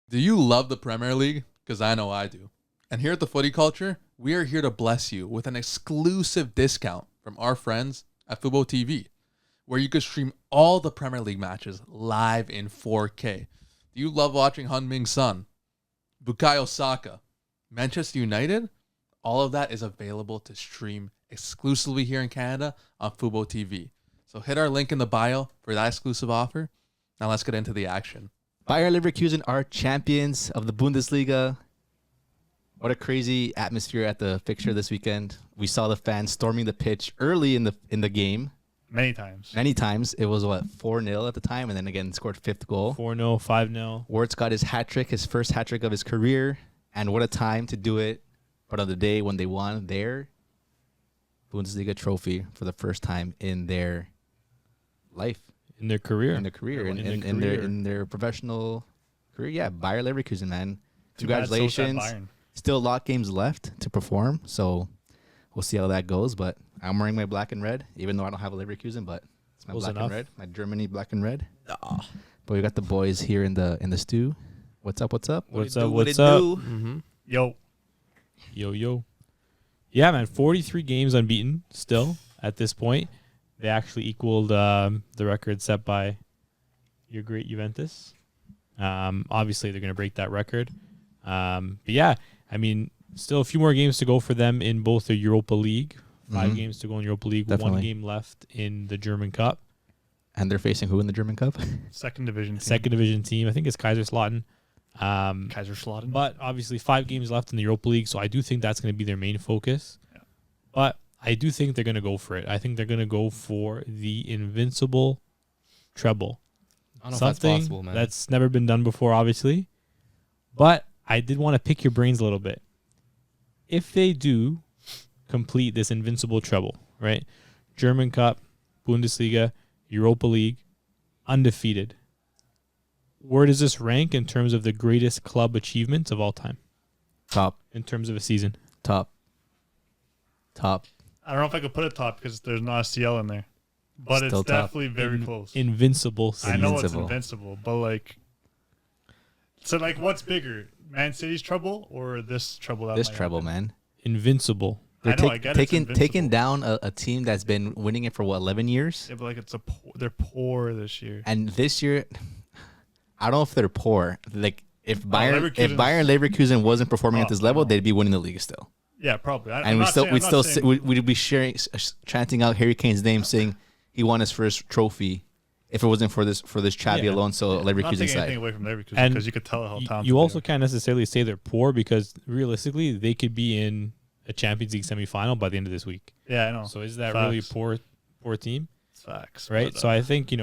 Do you love the Premier League? Because I know I do. And here at the Footy Culture, we are here to bless you with an exclusive discount from our friends at Fubo TV, where you can stream all the Premier League matches live in 4K. Do you love watching Heung-min Son, Bukayo Saka, Manchester United? All of that is available to stream exclusively here in Canada on Fubo TV. So hit our link in the bio for that exclusive offer. Now let's get into the action. Bayer Leverkusen are champions of the Bundesliga. What a crazy atmosphere at the fixture this weekend. We saw the fans storming the pitch early in the game. Many times. It was, 4-0 at the time, and then again scored fifth goal. 4-0, 5-0. Wirtz got his hat-trick, his first hat-trick of his career, and what a time to do it. But on the day when they won their Bundesliga trophy for the first time in their life. In their career. In their professional career. Yeah, Bayer Leverkusen, man. Congratulations. Still a lot of games left to perform, so we'll see how that goes. But I'm wearing my black and red, even though I don't have a Leverkusen, but it's my black and red, my Germany black and red. But we got the boys here in the stew. What's up? What's up? Mm-hmm. Yo. Yeah, man, 43 games unbeaten still at this point. They actually equaled the record set by your great Juventus. Obviously, they're going to break that record. But yeah, I mean, still a few more games to go for them in both the Europa League. 5 games to go in Europa League. Definitely. 1 game left in the German Cup. And they're facing who in the German Cup? Second division team. I think it's Kaiserslautern. Kaiserslautern. But obviously 5 games left in the Europa League, so I do think that's going to be their main focus. Yeah. But I do think they're going to go for it. I think they're going to go for the invincible treble. I don't know if that's possible, man. That's never been done before, obviously. But I did want to pick your brains a little bit. If they do complete this invincible treble, right? German Cup, Bundesliga, Europa League, undefeated. Where does this rank in terms of the greatest club achievements of all time? Top. In terms of a season? Top. I don't know if I could put it top because there's not a CL in there. But Still it's definitely very close. Invincible season. I know it's invincible, but so what's bigger? Man City's treble or this treble? This treble, man. Invincible. They're taking down a team that's been winning it for 11 years? Yeah, but they're poor this year. And this year, I don't know if they're poor. If Bayer Leverkusen wasn't performing at this level, they'd be winning the league still. Yeah, probably. We'd be chanting out Harry Kane's name, saying he won his first trophy. If it wasn't for this Xabi Alonso Leverkusen side. Not taking anything away from Leverkusen because you could tell how talented you also can't necessarily say they're poor because realistically they could be in a Champions League semifinal by the end of this week. Yeah, I know. So is that really a poor team? Facts. Right? So I think,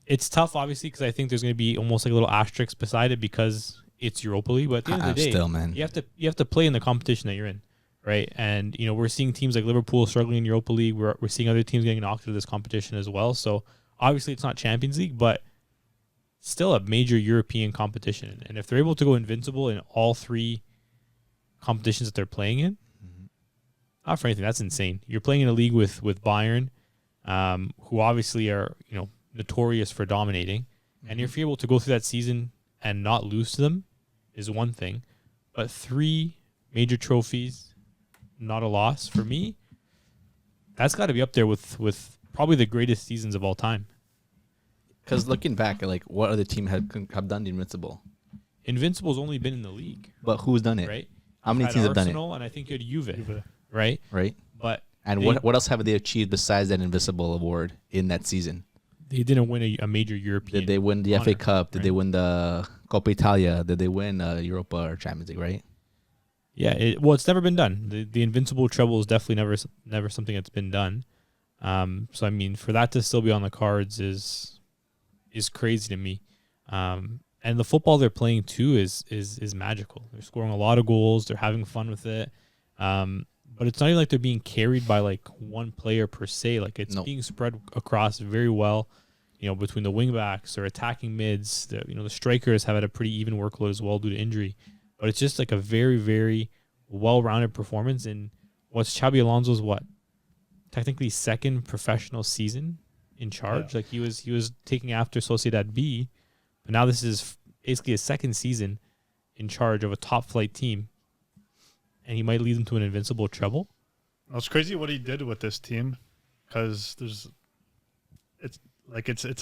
it's tough obviously because I think there's going to be almost like a little asterisk beside it because it's Europa League. But at the end of the day, still, man. you have to play in the competition that you're in. Right? And, we're seeing teams like Liverpool struggling in Europa League. We're seeing other teams getting knocked out of this competition as well. So obviously it's not Champions League, but still a major European competition. And if they're able to go invincible in all 3 competitions that they're playing in, not for anything, that's insane. You're playing in a league with Bayern, who obviously are, notorious for dominating. And if you're able to go through that season and not lose to them is one thing. But 3 major trophies, not a loss for me. That's got to be up there with probably the greatest seasons of all time. Because looking back, what other team have done the Invincible? Invincible's only been in the league. But who's done it? Right? How many teams have done it? Arsenal, and I think you had Juve. Right? Right. But what else have they achieved besides that Invincible award in that season? They didn't win a major European. Did they win the FA Cup? Did they win the Coppa Italia? Did they win Europa or Champions League, right? Yeah, it's never been done. The Invincible treble is definitely never something that's been done. So I mean, for that to still be on the cards is crazy to me. And the football they're playing too is magical. They're scoring a lot of goals. They're having fun with it. But it's not even like they're being carried by one player per se. It's being spread across very well, between the wingbacks or attacking mids. The strikers have had a pretty even workload as well due to injury. But it's just a very, very well-rounded performance in what's Xabi Alonso's technically second professional season in charge. Yeah. He was taking after Sociedad B, but now this is basically his second season. in charge of a top flight team, and he might lead them to an invincible treble. It's crazy what he did with this team, because it's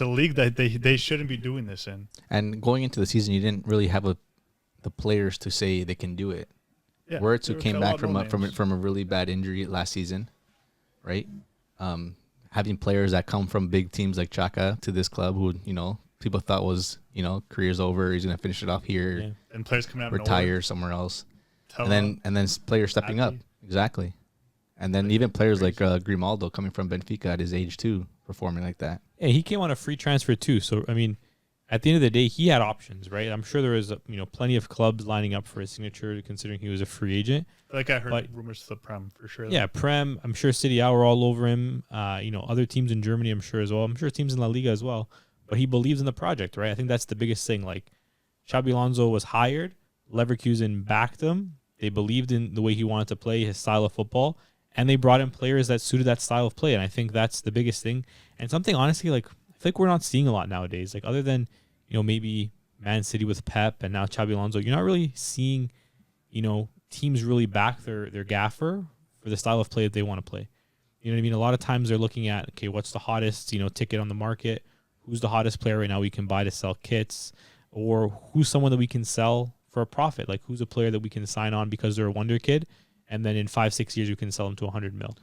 a league that they shouldn't be doing this in. And going into the season, you didn't really have the players to say they can do it. Yeah, Wirtz, who came back from a really bad injury last season, right? Having players that come from big teams like Chaka to this club, who people thought was career's over, he's gonna finish it off here, and players coming out, retire somewhere else, and then players stepping up, exactly, and then even players like Grimaldo coming from Benfica at his age too, performing like that. Yeah, he came on a free transfer too. So I mean, at the end of the day, he had options, right? I'm sure there was plenty of clubs lining up for his signature, considering he was a free agent. Like I heard rumors to the Prem for sure. Yeah, Prem. I'm sure City A were all over him. Other teams in Germany, I'm sure as well. I'm sure teams in La Liga as well. But he believes in the project, right? I think that's the biggest thing. Like, Xabi Alonso was hired. Leverkusen backed him. They believed in the way he wanted to play, his style of football, and they brought in players that suited that style of play. And I think that's the biggest thing. And something, honestly, like, I feel like we're not seeing a lot nowadays. Like, other than, maybe Man City with Pep and now Xabi Alonso, you're not really seeing, teams really back their gaffer for the style of play that they want to play. You know what I mean? A lot of times they're looking at, okay, what's the hottest, ticket on the market? Who's the hottest player right now we can buy to sell kits? Or who's someone that we can sell for a profit? Like, who's a player that we can sign on because they're a wonder kid, and then in 5-6 years we can sell them to 100 mil.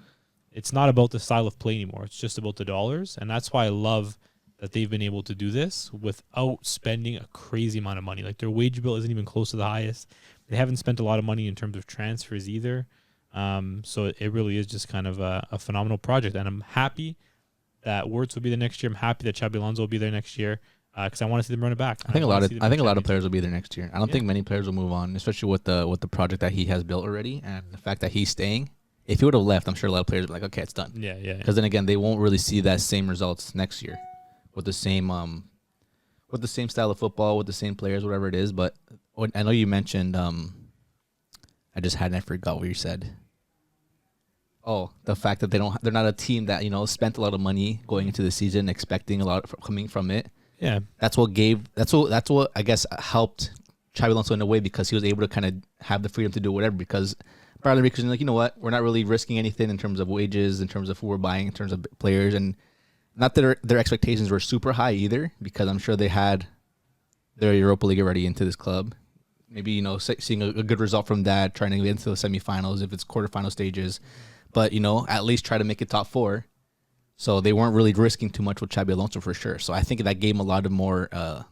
It's not about the style of play anymore. It's just about the dollars, and that's why I love that they've been able to do this without spending a crazy amount of money. Like, their wage bill isn't even close to the highest. They haven't spent a lot of money in terms of transfers either. So it really is just kind of a phenomenal project, and I'm happy that Wirtz will be there next year. I'm happy that Xabi Alonso will be there next year, because I want to see them run it back. I think a lot of players will be there next year. I don't think many players will move on, especially with the project that he has built already and the fact that he's staying. If he would have left, I'm sure a lot of players would be like, okay, it's done. Yeah. Because then again, they won't really see that same results next year with the same style of football, with the same players, whatever it is. But I know you mentioned, I forgot what you said. Oh, the fact that they're not a team that spent a lot of money going into the season, expecting a lot coming from it. Yeah, that's what I guess helped Xabi Alonso in a way, because he was able to kind of have the freedom to do whatever. Because Bayer Leverkusen, like, you know what, we're not really risking anything in terms of wages, in terms of who we're buying, in terms of players, and not that their expectations were super high either, because I'm sure they had their Europa League already into this club. Maybe seeing a good result from that, trying to get into the semifinals if it's quarterfinal stages. But, at least try to make it top 4. So they weren't really risking too much with Xabi Alonso for sure. So I think that gave him a lot of more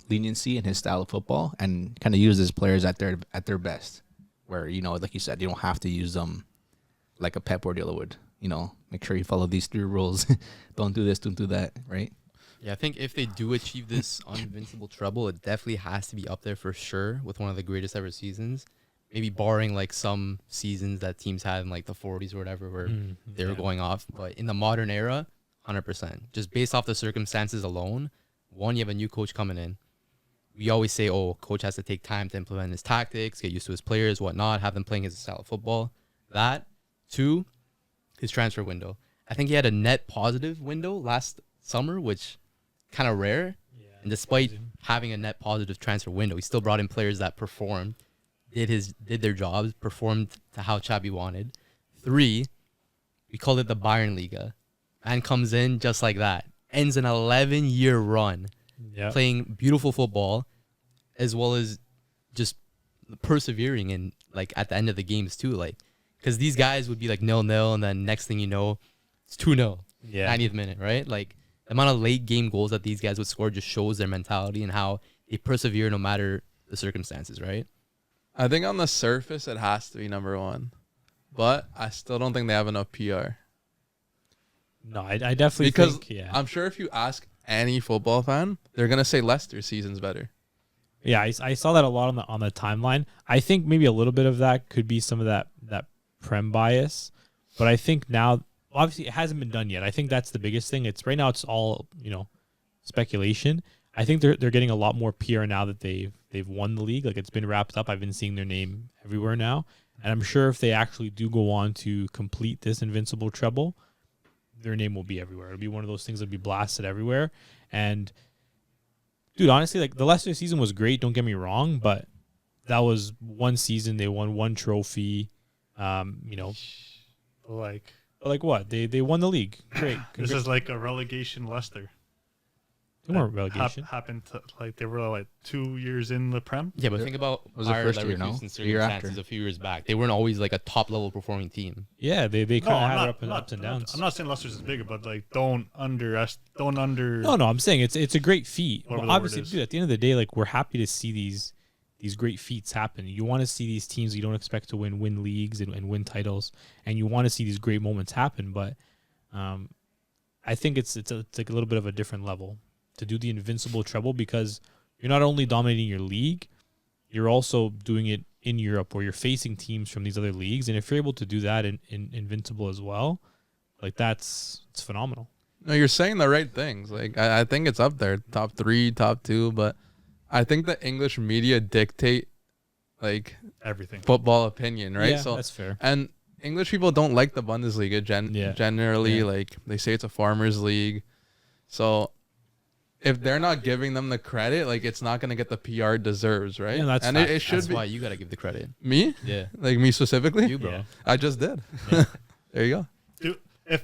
leniency in his style of football, and kind of used his players at their best. Where, like you said, you don't have to use them like a Pep Guardiola would. Make sure you follow these 3 rules. Don't do this, don't do that, right? Yeah, I think if they do achieve this invincible treble, it definitely has to be up there for sure with one of the greatest ever seasons. Maybe barring like some seasons that teams had in like the 40s or whatever where they were going off. But in the modern era, 100%. Just based off the circumstances alone, one, you have a new coach coming in. We always say, coach has to take time to implement his tactics, get used to his players, whatnot, have them playing his style of football. That. 2, his transfer window. I think he had a net positive window last summer, which kind of rare. Yeah, and despite having a net positive transfer window, he still brought in players that performed. Did their jobs, performed to how Xabi wanted. 3, we called it the Bayern Liga. Man comes in just like that. Ends an 11-year run. Yep. Playing beautiful football, as well as just persevering and like at the end of the games too. Like, because these guys would be like 0-0, and then next thing you know, it's 2-0. Yeah. 90th minute, right? Like, the amount of late game goals that these guys would score just shows their mentality and how they persevere no matter the circumstances, right? I think on the surface it has to be number 1, but I still don't think they have enough PR. No, I definitely think, I'm sure if you ask any football fan, they're gonna say Leicester's season's better. Yeah, I saw that a lot on the timeline. I think maybe a little bit of that could be some of that Prem bias, but I think now, obviously it hasn't been done yet. I think that's the biggest thing. It's right now it's all speculation. I think they're getting a lot more PR now that they've won the league. Like, it's been wrapped up. I've been seeing their name everywhere now, and I'm sure if they actually do go on to complete this invincible treble, their name will be everywhere. It'll be one of those things that'll be blasted everywhere. And dude, honestly, like, the Leicester season was great. Don't get me wrong, but that was one season. They won one trophy. Like what? They won the league. Great. this is like a relegation Leicester. They weren't relegation. Happened to, like, they were like 2 years in the Prem. Yeah, but think about was the Bayer first year, no? Leverkusen's The year after. circumstances a few years back. They weren't always like a top level performing team. Yeah, they kind of No, had I'm it not- ups and downs. I'm not saying Leicester's is bigger, but like don't under. No, I'm saying it's a great feat. Whatever Well, the word obviously, is. dude, at the end of the day, like we're happy to see these great feats happen. You want to see these teams you don't expect to win leagues and win titles, and you want to see these great moments happen. But I think it's like a little bit of a different level to do the invincible treble, because you're not only dominating your league, you're also doing it in Europe where you're facing teams from these other leagues. And if you're able to do that in invincible as well, like it's phenomenal. No, you're saying the right things. Like I think it's up there, top 3, top 2. But I think the English media dictate like everything. football opinion, right? Yeah, So that's fair. and English people don't like the Bundesliga generally. Yeah. Like they say it's a farmers league. So if they're not giving them the credit, like it's not gonna get the PR it deserves, right? Yeah, that's and fact. it should That's be why you gotta give the credit. me, Yeah, like me specifically. you, bro. Yeah. I just did. Yeah. There you go. Dude, if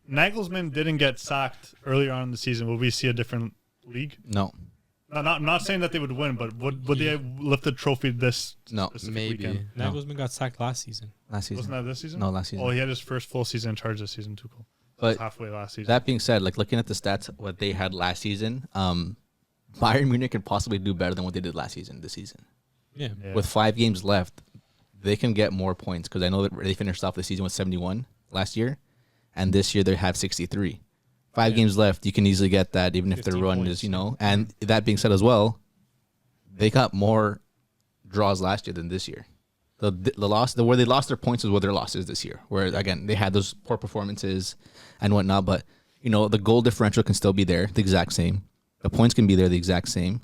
Nagelsmann didn't get sacked earlier on in the season, would we see a different league? No. I'm not saying that they would win, but would they have lifted trophy this No. specific Maybe. weekend? No. Nagelsmann got sacked last season. Last season. Wasn't that this season? No, last season. Oh, he had his first full season in charge this season too. Cool. But Halfway last season. that being said, like looking at the stats, what they had last season, Bayern Munich can possibly do better than what they did last season. This season, Yeah. Yeah. with 5 games left, they can get more points because I know that they finished off the season with 71 last year, and this year they have 63. 5 games left, you can easily get that, even if the 15 run points. is, And that being said, as well, they got more draws last year than this year. Where they lost their points is where their losses this year. Where again they had those poor performances and whatnot, but the goal differential can still be there, the exact same. The points can be there, the exact same.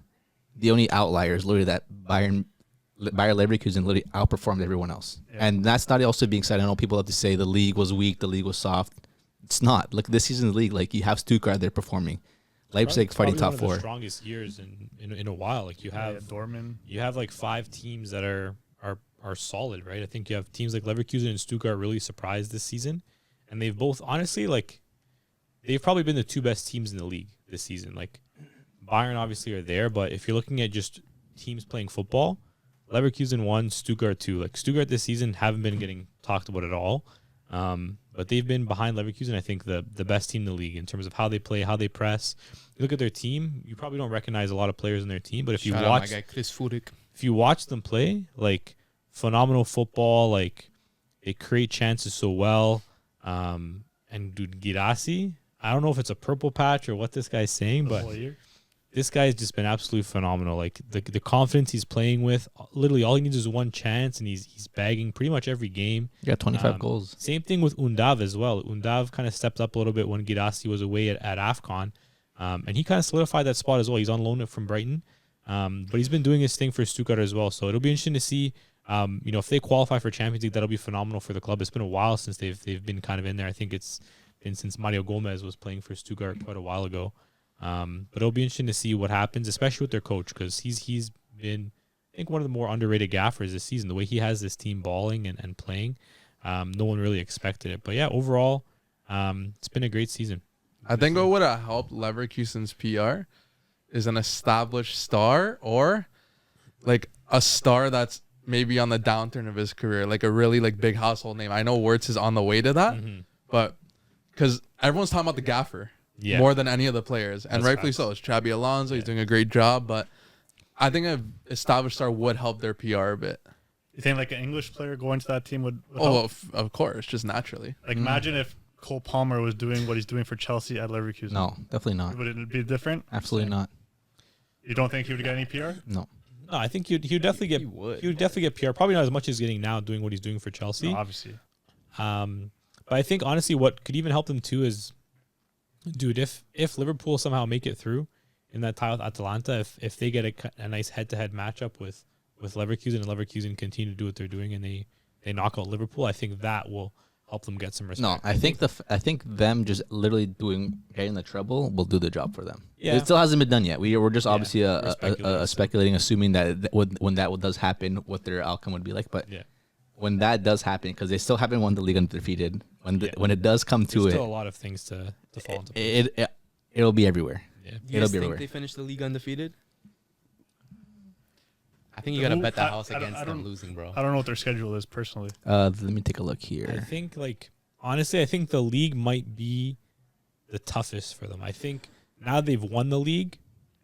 The only outlier is literally that Bayer Leverkusen literally outperformed everyone else, and that's not also being said. I know people have to say the league was weak, the league was soft. It's not. Look, this season's league, like you have Stuttgart there performing, Leipzig fighting top One of 4. the strongest years in a while. Like you have Dortmund. you have like 5 teams that are solid, right? I think you have teams like Leverkusen and Stuttgart really surprised this season, and they've both honestly they've probably been the 2 best teams in the league this season. Like Bayern obviously are there, but if you're looking at just teams playing football, Leverkusen 1, Stuttgart 2. Like Stuttgart this season haven't been getting talked about at all, but they've been behind Leverkusen. I think the best team in the league in terms of how they play, how they press. You look at their team, you probably don't recognize a lot of players in their team, but if Shout you out watch my guy Chris Footy. if you watch them play, like phenomenal football, like they create chances so well. And dude, Girassi, I don't know if it's a purple patch or what this guy's saying, but this guy's just been absolutely phenomenal. Like the confidence he's playing with, literally all he needs is one chance, and he's bagging pretty much every game. You got 25 goals. Same thing with Undav as well. Undav kind of stepped up a little bit when Girassi was away at AFCON, and he kind of solidified that spot as well. He's on loan from Brighton, but he's been doing his thing for Stuttgart as well. So it'll be interesting to see. If they qualify for Champions League, that'll be phenomenal for the club. It's been a while since they've been kind of in there. I think it's been since Mario Gomez was playing for Stuttgart quite a while ago. But it'll be interesting to see what happens, especially with their coach, because he's been, I think, one of the more underrated gaffers this season. The way he has this team balling and playing, no one really expected it. But yeah, overall, it's been a great season. I think what would have helped Leverkusen's PR is an established star, or like a star that's maybe on the downturn of his career, like a really like big household name. I know Wirtz is on the way to that, but because everyone's talking about the gaffer more than any of the players, and That's rightfully facts. so. It's Xabi Alonso. He's doing a great job, but I think an established star would help their PR a bit. You think like an English player going to that team would Oh, help? of course, just naturally. Like imagine if Cole Palmer was doing what he's doing for Chelsea at Leverkusen. No, definitely not. Would it be different? Absolutely not. You don't think he would get any PR? No. No, I think he'd definitely get He would. he would definitely get PR. Probably not as much as getting now doing what he's doing for Chelsea. No, obviously. But I think honestly, what could even help them too is, dude, if Liverpool somehow make it through in that tie with Atalanta, if they get a nice head-to-head matchup with Leverkusen, and Leverkusen continue to do what they're doing and they knock out Liverpool, I think that will help them get some respect. No, I think them just literally getting the treble will do the job for them. Yeah. It still hasn't been done yet. We're just obviously we're speculating, assuming that when that does happen, what their outcome would be like. But when that does happen, because they still haven't won the league undefeated, when it does come to There's it, still a lot of things to fall into place. It'll be everywhere. Yeah. Do you It'll guys be think everywhere. they finished the league undefeated? I think you gotta bet the house against them losing, bro. I don't know what their schedule is personally. Let me take a look I here. think, honestly, I think the league might be the toughest for them. I think now they've won the league,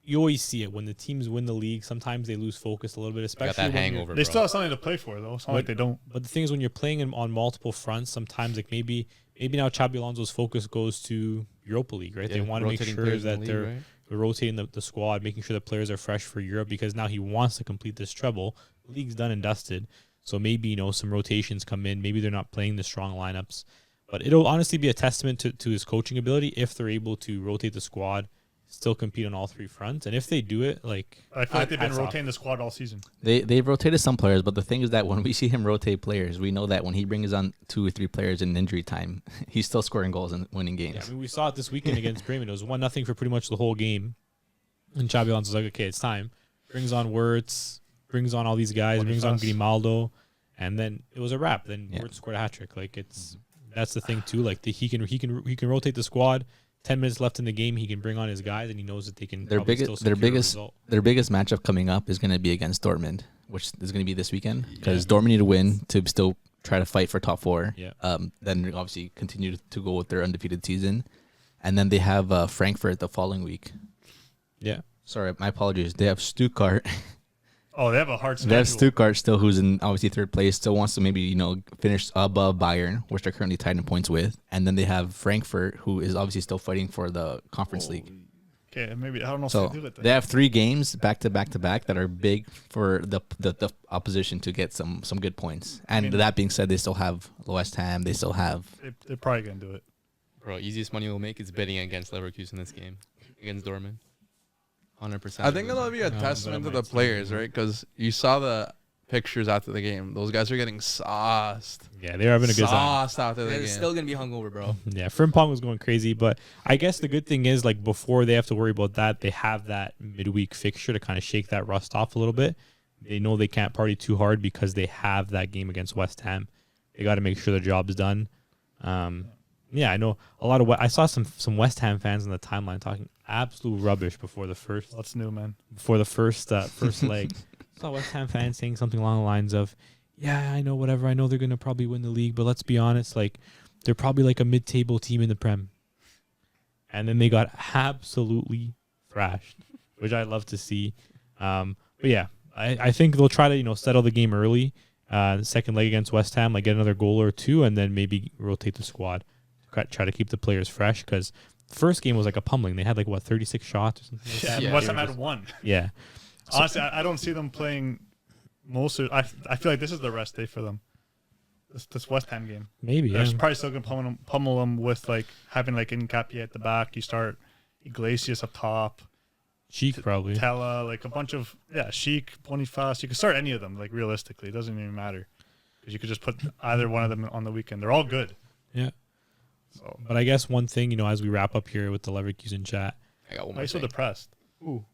you always see it when the teams win the league. Sometimes they lose focus a little bit, especially Got that when hangover. They bro. still have something to play for, though. It's not like they don't. But the thing is, when you're playing on multiple fronts, sometimes maybe now Xabi Alonso's focus goes to Europa League, right? Yeah, they want to make rotating sure players in that the they're league, right? rotating the squad, making sure the players are fresh for Europe, because now he wants to complete this treble. The league's done and dusted, so maybe some rotations come in. Maybe they're not playing the strong lineups, but it'll honestly be a testament to his coaching ability if they're able to rotate the squad, still compete on all three fronts, and if they do it, I feel like they've been rotating the squad all season. They've rotated some players, but the thing is that when we see him rotate players, we know that when he brings on 2 or 3 players in injury time, he's still scoring goals and winning games. Yeah, I mean, we saw it this weekend against Bremen. It was 1-0 for pretty much the whole game, and Xabi Alonso's like, okay, it's time. Brings on Wirtz, brings on all these guys, brings on Grimaldo, and then it was a wrap. Then Wirtz scored a hat trick. That's the thing too. He can rotate the squad. 10 minutes left in the game, he can bring on his guys, and he knows that they can. Their biggest matchup coming up is going to be against Dortmund, which is going to be this weekend, because Dortmund need to win to still try to fight for top 4. Yeah. Then obviously continue to go with their undefeated season, and then they have Frankfurt the following week. Yeah. Sorry, my apologies. They have Stuttgart. Oh, they have a hard schedule. They have Stuttgart still, who's in obviously 3rd place, still wants to maybe finish above Bayern, which they're currently tied in points with, and then they have Frankfurt, who is obviously still fighting for the Conference League. Okay, maybe I don't know So if they do it. They have 3 games back to back that are big for the opposition to get some good points. And that being said, they still have West Ham. They still have. They're probably gonna do it. Bro, easiest money we'll make is betting against Leverkusen this game against Dortmund. 100%. I think it'll be a testament to the players, right? Because you saw the pictures after the game. Those guys are getting sauced. Yeah, they're having a good time. Sauced after the They're game. still gonna be hungover, bro. Yeah, Frimpong was going crazy, but I guess the good thing is before they have to worry about that, they have that midweek fixture to kind of shake that rust off a little bit. They know they can't party too hard because they have that game against West Ham. They got to make sure the job's done. Yeah, I know a lot of I saw some West Ham fans on the timeline talking absolute rubbish before the first. What's new, man? Before the first leg, I saw West Ham fans saying something along the lines of, "Yeah, I know, whatever. I know they're gonna probably win the league, but let's be honest, they're probably a mid-table team in the Prem." And then they got absolutely thrashed, which I love to see. But yeah, I think they'll try to settle the game early. The second leg against West Ham, get another goal or 2, and then maybe rotate the squad. Try to keep the players fresh, because the first game was a pummeling. They had 36 shots or something. Yeah, West Ham had 1. Yeah. Honestly, I don't see them playing most of. I feel like this is the rest day for them. This West Ham game. Maybe. They're Yeah. probably still gonna pummel them with having Nkapie at the back. You start Iglesias up top. Sheik probably. Tella, a bunch of Sheik, Boniface. You can start any of them. Realistically, it doesn't even matter, because you could just put either one of them on the weekend. They're all good. Yeah. So, But I guess one thing, as we wrap up here with the Leverkusen chat. I got one why are more you so thing. depressed? Ooh.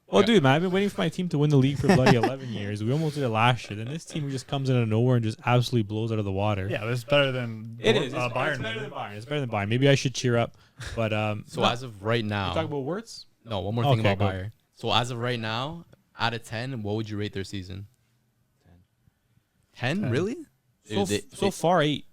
Well, dude, man, I've been waiting for my team to win the league for bloody 11 years. We almost did it last year. Then this team just comes out of nowhere and just absolutely blows out of the water. Yeah, this is better than It is. Bayern. It's better than Bayern. It's better than Bayern. Maybe I should cheer up. But So as of right now, talk about Wirtz? no, one more thing Okay, about go. Bayer. So as of right now, out of 10, what would you rate their season? 10? Really? So far, 8.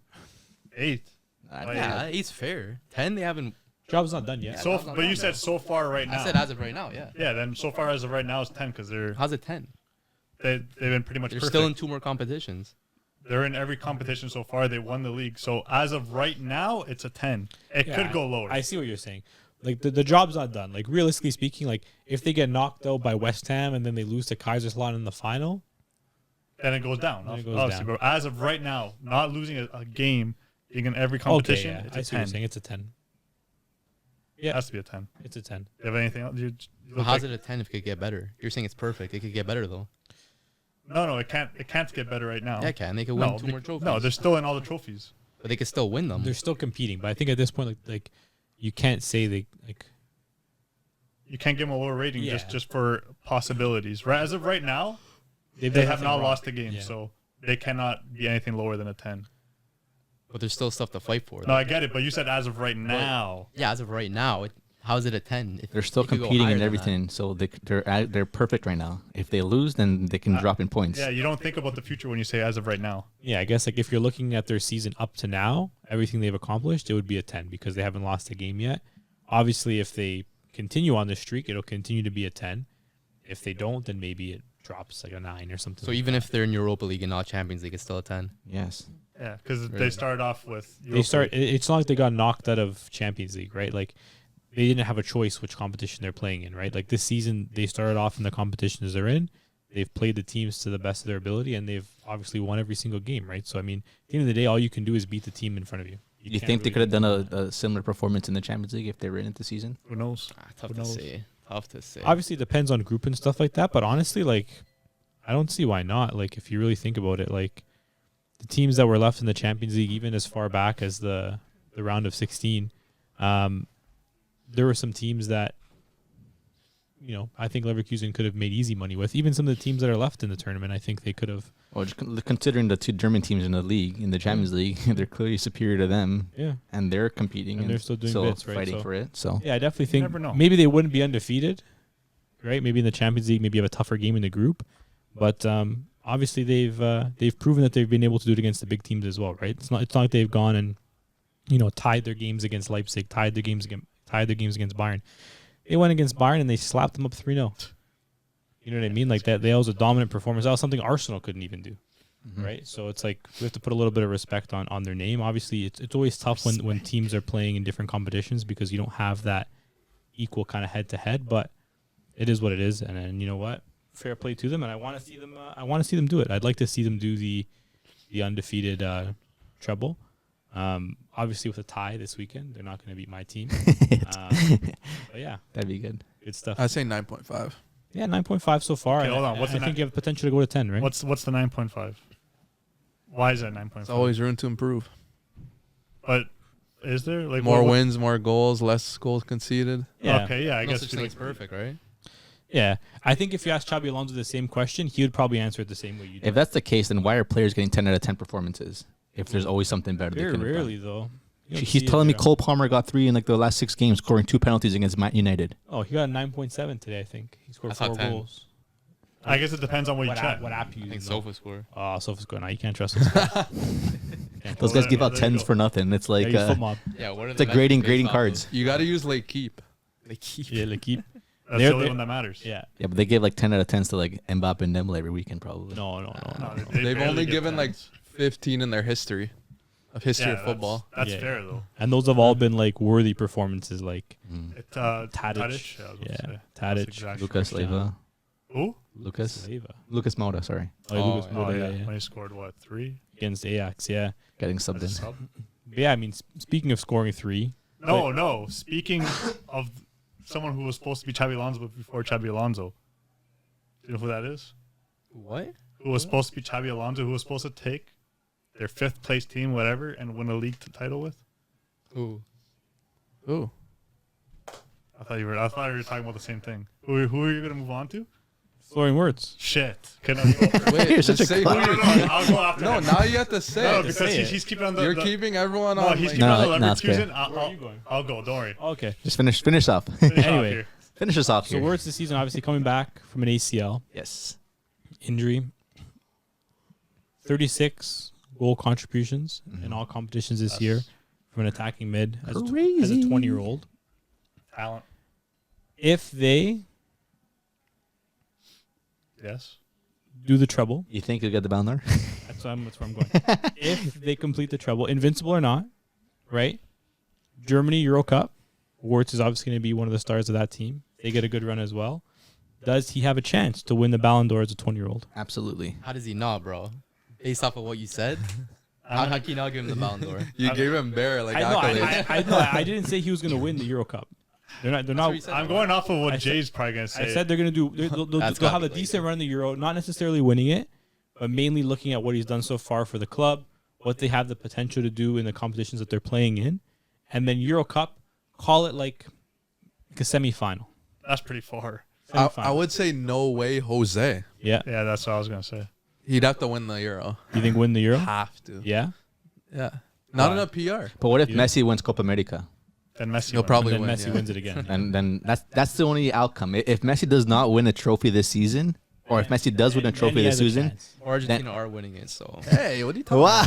8. Yeah, 8's fair. 10, they haven't. Job's not done yet. So, but you said so far right now. I said as of right now, yeah. Yeah, then so far as of right now is 10, because How's it 10? they've been pretty much They're perfect. still in 2 more competitions. They're in every competition so far. They won the league. So as of right now, it's a 10. It could go lower. I see what you're saying. The job's not done. Realistically speaking, if they get knocked out by West Ham and then they lose to Kaiserslautern in the final, then it goes down. Then it goes Obviously, down. but as of right now, not losing a game, being in every competition, okay, yeah, I it's see a what you're 10. saying. It's a 10. It Yeah, has to be a 10. it's a 10. Do you have anything else? You Well, how's it a 10 if it could get better? You're saying it's perfect. It could get better, though. No, it can't. It can't get better right now. Yeah, it can. They could win 2 more trophies. No, they're still in all the trophies. But they could still win them. They're still competing, but I think at this point, like you can't say they like. You can't give them a lower rating Yeah. just for possibilities. Right, as of right now, They've they done have nothing not wrong. lost a game, Yeah. so they cannot be anything lower than a 10. But there's still stuff to fight for. No, I get it, but you said as of right now. Yeah, as of right now, how's it a 10? They're still it could go competing higher and than everything, so they're perfect right now. If they lose, then they can drop in points. Yeah, you don't think about the future when you say as of right now. Yeah, I guess like if you're looking at their season up to now, everything they've accomplished, it would be a 10 because they haven't lost a game yet. Obviously, if they continue on this streak, it'll continue to be a 10. If they don't, then maybe it drops like a 9 or something. So like even that. if they're in Europa League and not Champions League, it's still a 10. Yes. Yeah, because Really? they started off with. It's not like they got knocked out of Champions League, right? Like they didn't have a choice which competition they're playing in, right? Like this season, they started off in the competitions they're in. They've played the teams to the best of their ability, and they've obviously won every single game, right? So I mean, at the end of the day, all you can do is beat the team in front of you. You can't think they really could have done a similar performance in the Champions League if they were in it this season? Who knows? Tough Who to knows? say. Tough to say. Obviously, it depends on group and stuff like that. But honestly, like, I don't see why not. Like, if you really think about it, like, the teams that were left in the Champions League, even as far back as the round of 16, there were some teams that, you know, I think Leverkusen could have made easy money with. Even some of the teams that are left in the tournament, I think they could have. Well, just considering the two German teams in the league, in the Champions League, they're clearly superior to them, Yeah. and they're competing And they're still doing bits, right? fighting So- for it. So Yeah, I definitely think never know. maybe they wouldn't be undefeated, right? Maybe in the Champions League, maybe you have a tougher game in the group, but obviously they've proven that they've been able to do it against the big teams as well, right? It's not like they've gone and, you know, tied their games against Leipzig, tied their games against Bayern. They went against Bayern and they slapped them up 3-0. You know what I mean? Like that was a dominant performance. That was something Arsenal couldn't even do. Right, so it's like we have to put a little bit of respect on their name. Obviously, it's always tough when teams are playing in different competitions because you don't have that equal kind of head to head. But it is what it is, and you know what? Fair play to them, and I want to see them. I want to see them do it. I'd like to see them do the undefeated treble. Obviously, with a tie this weekend, they're not going to beat my team. But yeah, that'd be good. good stuff. I'd say 9.5. Yeah, 9.5 so far. Okay, hold on. I What's the think ni- you have potential to go to 10, right? What's the 9.5? Why is that 9.5? It's always room to improve. But is there like More what- wins, more goals, less goals conceded. Yeah. Okay, yeah, I No guess such you thing like as perfect, right? Yeah, I think if you ask Xabi Alonso the same question, he would probably answer it the same way you do. If that's the case, then why are players getting 10 out of 10 performances? If there's always something better, Very they could have rarely, though. You don't He's see it telling me there. Cole Palmer got 3 in like the last 6 games, scoring 2 penalties against Man United. Oh, he got a 9.7 today, I think. He scored I saw 4 10. goals. I guess it depends on what you What check. app you I use? think Sofa score. Oh, Sofa's going. No, you can't trust us. Those guys give out there you 10s go. for nothing. It's like Yeah, use FootMob. Yeah, what are it's like grading cards. You got to use Lake Keep. They keep. Yeah, like keep. That's They're- the only they're- one that matters. Yeah. Yeah, but they give like 10 out of 10s to like Mbappe and Dembele every weekend probably. No. No, They've barely only get given like 10s. 15 in their history of history Yeah, of football. That's Yeah. fair though. And those have all been like worthy performances, like It, Tadic. Tadic, I was gonna Yeah, say. Tadic. That's exactly Lucas right. Leiva. Who? Lucas Leiva. Moura, sorry. Oh, Oh, Lucas yeah. Oh Moura, yeah. yeah. When he scored what 3? Against Ajax, yeah. Getting As subbed a in. sub? But yeah, I mean, speaking of scoring 3, No. Speaking of someone who was supposed to be Xabi Alonso but before Xabi Alonso, do you know who that is? What? Who was supposed to be Xabi Alonso? Who was supposed to take their 5th place team, whatever, and win a league title with? Who? Ooh. I thought you were talking about the same thing. Who are you gonna move on to? Florian Wirtz. Shit. Can I go? Wait, You're just such a say who No, you're I'll go after No, him. now you have to say No, it. because say it. he's keeping on the. You're the- keeping everyone No, on. he's like, keeping on the No, it's fair. Leverkusen. Where are you going? I'll go. Don't worry. Okay. Just finish off. Finish off Anyway. here. Finish us off So here. Wirtz this season, obviously coming back from an ACL Yes. injury. 36 goal contributions in all competitions this year from an attacking mid as a Crazy. 20-year-old. Talent. If they Yes. do the treble, You think you'll get the Ballon d'Or? that's where I'm going. If they complete the treble, invincible or not, right? Germany Euro Cup. Wirtz is obviously going to be one of the stars of that team. They get a good run as well. Does he have a chance to win the Ballon d'Or as a 20-year-old? Absolutely. How does he not, bro? Based off of what you said, how can you not give him the Ballon d'Or? You gave him Bear like I know. accolades. I didn't say he was going to win the Euro Cup. They're not. what he said. I'm going off of what I said- Jay's probably gonna say. I said they're going to do. They'll That's have gotta a be decent run in the Euro, not necessarily winning it, but mainly looking at what he's done so far for the club, what they have the potential to do in the competitions that they're playing in, and then Euro Cup, call it like a semifinal. That's pretty far. I would say no way, Jose. Yeah. Yeah, that's what I was gonna say. He'd have to win the Euro. You think win the Euro? Have to. Yeah. Yeah. Not Why? enough PR. But what if Messi wins Copa America? Then Messi. He'll wins. probably And then win. Messi yeah. wins it again. And then that's the only outcome. If Messi does not win a trophy this season, or if Messi does win a Then trophy he this has a season, chance. Argentina are winning it, so Hey, what are you talking wow.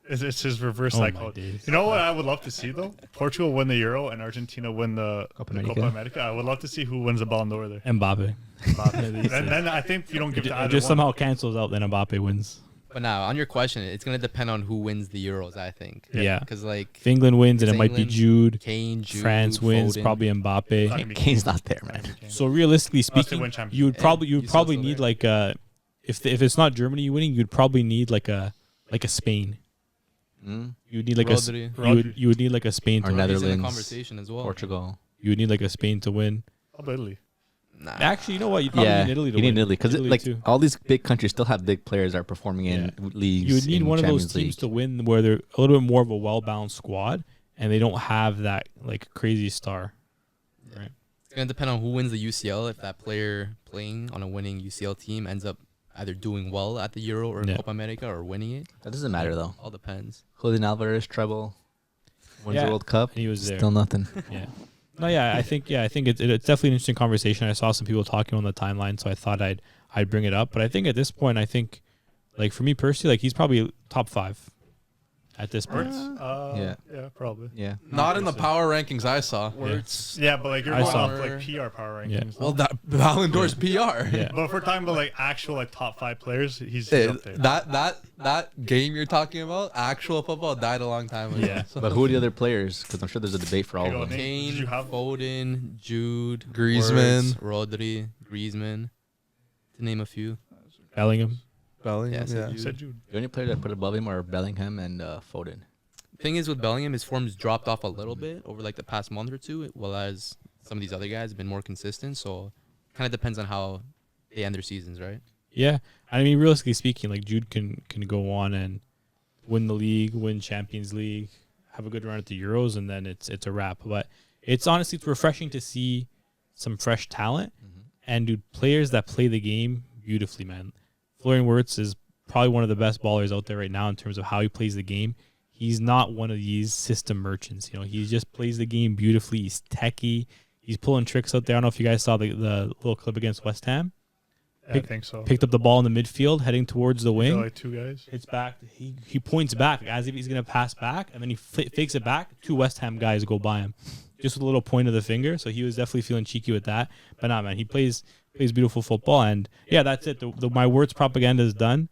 It's his reverse Oh my cycle. days. You know what I would love to see though? Portugal win the Euro and Argentina win the Copa Copa America. America. I would love to see who wins the Ballon d'Or there. Mbappe. and then I think you don't give to It either just one. somehow cancels out, then Mbappe wins. But now, on your question, it's gonna depend on who wins the Euros. I think. Yeah. Because like If England wins, and It's it might be England, Jude. Kane, Jude, France wins, Foden. probably It's not Mbappe. gonna be Kane's Kane. not there, It's not man. gonna be Kane. So realistically Unless they speaking, win Champions you would League. probably You're probably still need there. like if it's not Germany winning, you'd probably need like a Spain. Mm? You would need like Rodri. you would need like a Spain Or to win. He's in the Netherlands, conversation as well. Portugal. You would need like a Spain to win. How about Italy? Nah. Actually, you know what? You probably Yeah, need Italy to you win. need Italy because Italy like too. all these big countries still have big players that are performing in leagues. You would need in one of those Champions teams League. to win where they're a little bit more of a well-balanced squad, and they don't have that like crazy star. Right. It's gonna depend on who wins the UCL. If that player playing on a winning UCL team ends up either doing well at the Euro or Yeah. Copa America or winning it, That doesn't matter though. all depends. Julian Alvarez treble, wins Yeah. the World Cup. And he was there. Still nothing. Yeah. No, yeah, I think it's definitely an interesting conversation. I saw some people talking on the timeline, so I thought I'd bring it up. But I think at this point, like for me personally, like he's probably top 5 at this point. Yeah. Yeah, probably. Yeah. Not in the power rankings I saw. Wirtz. Yeah, but like you're I going saw- off like PR power Yeah. rankings. Well, that Ballon d'Or's PR. Yeah. But if we're talking about like actual like top 5 players, he's Hey, up there. that game you're talking about, actual football, died a long time ago. Yeah. So- But who are the other players? Because I'm sure there's a debate for all Here you of go, them. Nate. Did Kane, you have- Foden, Jude, Griezmann. Wirtz, Rodri, Griezmann, to name a few. Bellingham. Bellingham, Yeah, so yeah. You said Jude. The only player that I put above him are Bellingham and Foden. Thing is with Bellingham, his form's dropped off a little bit over like the past month or two, while as some of these other guys have been more consistent. So, kind of depends on how they end their seasons, right? Yeah, I mean, realistically speaking, like Jude can go on and win the league, win Champions League, have a good run at the Euros, and then it's a wrap. But it's honestly refreshing to see some fresh talent and dude, players that play the game beautifully, man. Florian Wirtz is probably one of the best ballers out there right now in terms of how he plays the game. He's not one of these system merchants, you know. He just plays the game beautifully. He's techie. He's pulling tricks out there. I don't know if you guys saw the little clip against West Ham. Yeah, I think so. Picked up the ball in the midfield, heading towards the Feel wing. like 2 guys. Hits back. He points back as if he's gonna pass back, and then he fakes it back. 2 West Ham guys go by him, just with a little point of the finger. So he was definitely feeling cheeky with that. But nah, man, he plays beautiful football, and yeah, that's it. My Wirtz propaganda is done.